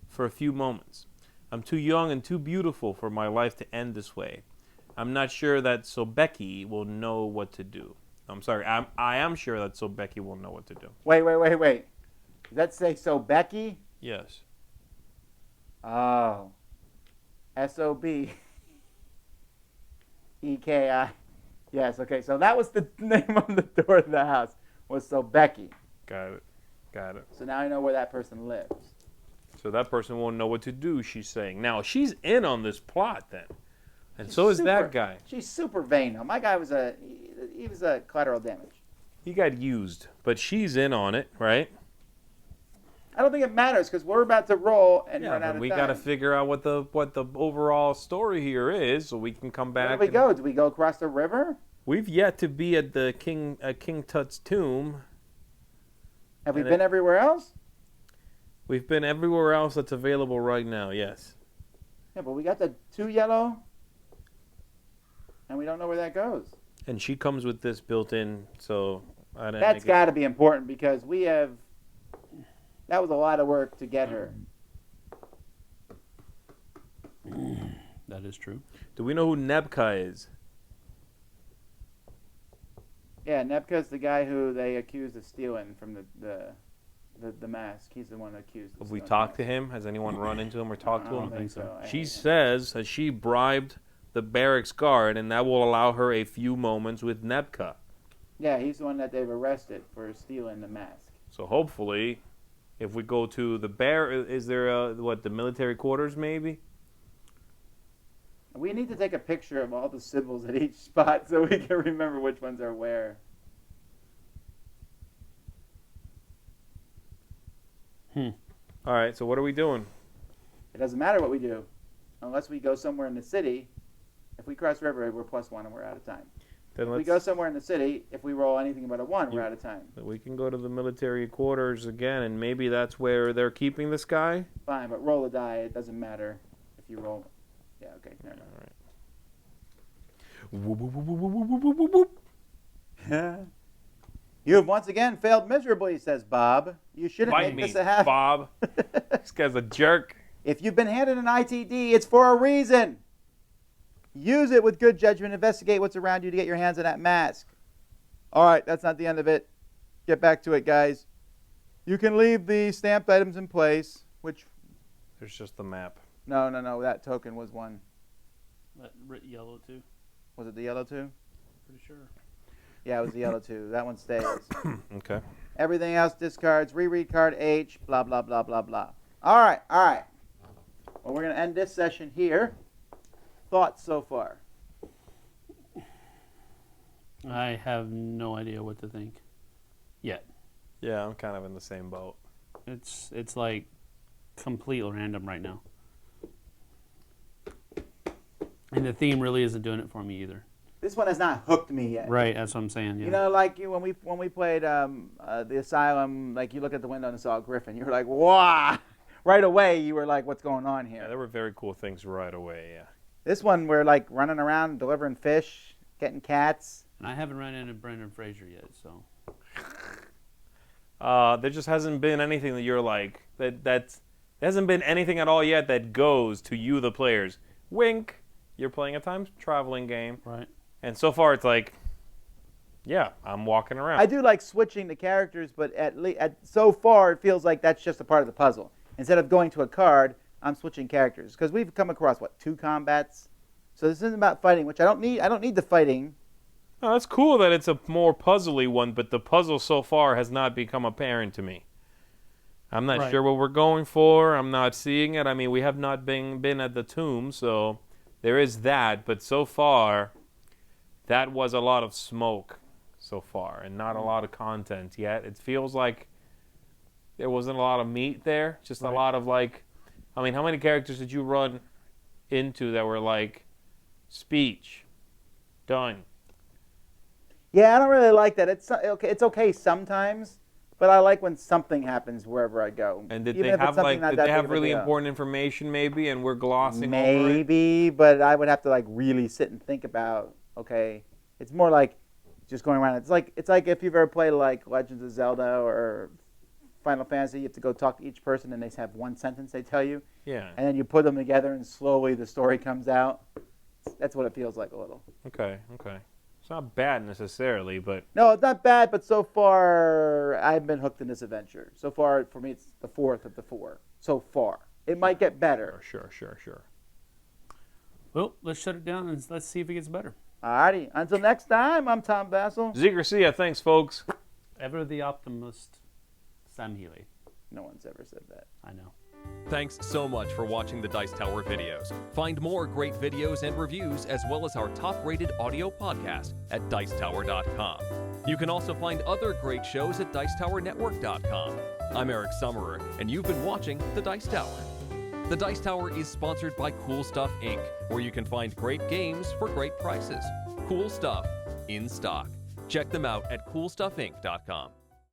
for a few moments. I'm too young and too beautiful for my life to end this way. I'm not sure that Sobeki will know what to do. I'm sorry, I am sure that Sobeki will know what to do. Wait. Does that say so, Becky? Yes. Oh. S-O-B. E-K-I. Yes, okay. So that was the name on the door of the house, was so Becky. Got it. So now I know where that person lives. So that person won't know what to do, she's saying. Now, she's in on this plot then. And so is that guy. She's super vain. Now, my guy was he was a collateral damage. He got used, but she's in on it, right? I don't think it matters because we're about to roll and run out but of we time. got to figure out what the overall story here is, so we can come back. Where do we go? Do we go across the river? We've yet to be at the King Tut's tomb. Have we been everywhere else? We've been everywhere else that's available right now. Yes. Yeah, but we got the 2 yellow, and we don't know where that goes. And she comes with this built in, so I didn't. That's got to be important because we have. That was a lot of work to get her. That is true. Do we know who Nebka is? Yeah, Nebka's the guy who they accused of stealing from the mask. He's the one accused. Have we talked to him? Has anyone run into him or talked to I him? don't think so. She says that she bribed the barracks guard, and that will allow her a few moments with Nebka. Yeah, he's the one that they've arrested for stealing the mask. So hopefully, if we go to the is there the military quarters maybe? We need to take a picture of all the symbols at each spot so we can remember which ones are where. All right, so what are we doing? It doesn't matter what we do, unless we go somewhere in the city. If we cross river, we're +1 and we're out of time. Then If we go somewhere in the city, if we roll anything but a 1, we're out of time. We can go to the military quarters again, and maybe that's where they're keeping this guy. Fine, but roll a die. It doesn't matter if you roll. Yeah, okay, never mind. You have once again failed miserably, says Bob. You shouldn't Bite make me, this a habit. Bob. This guy's a jerk. If you've been handed an ITD, it's for a reason. Use it with good judgment. Investigate what's around you to get your hands on that mask. All right, that's not the end of it. Get back to it, guys. You can leave the stamped items in place, which... There's just the map. No, that token was one. That yellow too. Was it the yellow two? Pretty sure. Yeah, it was the yellow two. That one stays. Okay. Everything else discards. Reread card H, blah, blah, blah, blah, blah. All right. Well, we're going to end this session here. Thoughts so far? I have no idea what to think yet. Yeah, I'm kind of in the same boat. It's like completely random right now. And the theme really isn't doing it for me either. This one has not hooked me yet. Right, that's what I'm saying. Yeah. You know, like when we played the Asylum, like you look at the window and saw a griffin, you were like, "Wow!" Right away, you were like, "What's going on here?" Yeah, there were very cool things right away. Yeah. This one, we're like running around delivering fish, getting cats. And I haven't run into Brendan Fraser yet, so. There just hasn't been anything that you're like that. There hasn't been anything at all yet that goes to you, the players. Wink. You're playing a time traveling game. Right. And so far, it's like, yeah, I'm walking around. I do like switching the characters, but so far it feels like that's just a part of the puzzle. Instead of going to a card, I'm switching characters because we've come across 2 combats. So this isn't about fighting, which I don't need. I don't need the fighting. Oh, that's cool that it's a more puzzly one, but the puzzle so far has not become apparent to me. I'm not sure what we're going for. I'm not seeing it. I mean, we have not been at the tomb, so there is that. But so far, that was a lot of smoke so far and not a lot of content yet. It feels like there wasn't a lot of meat there, just a lot of like, I mean, how many characters did you run into that were like, speech, done? Yeah, I don't really like that. It's okay sometimes, but I like when something happens wherever I go. And did Even they if it's have something not did that they big have of a really deal. important information maybe, and we're glossing over it? Maybe, but I would have to like really sit and think about. Okay, it's more like just going around. It's like if you've ever played like Legends of Zelda or Final Fantasy, you have to go talk to each person and they have one sentence they tell you. Yeah. And then you put them together and slowly the story comes out. That's what it feels like a little. Okay. It's not bad necessarily, but No, it's not bad, but so far I've been hooked in this adventure. So far, for me, it's the 4th of the 4. So far. It might get better. Sure. Well, let's shut it down and let's see if it gets better. Alrighty. Until next time, I'm Tom Vasel. Zee Garcia, thanks, folks. Ever the optimist, Sam Healey. No one's ever said that. I know. Thanks so much for watching the Dice Tower videos. Find more great videos and reviews as well as our top-rated audio podcast at Dicetower.com. You can also find other great shows at Dicetowernetwork.com. I'm Eric Summerer, and you've been watching The Dice Tower. The Dice Tower is sponsored by Cool Stuff Inc., where you can find great games for great prices. Cool stuff in stock. Check them out at CoolStuffInc.com.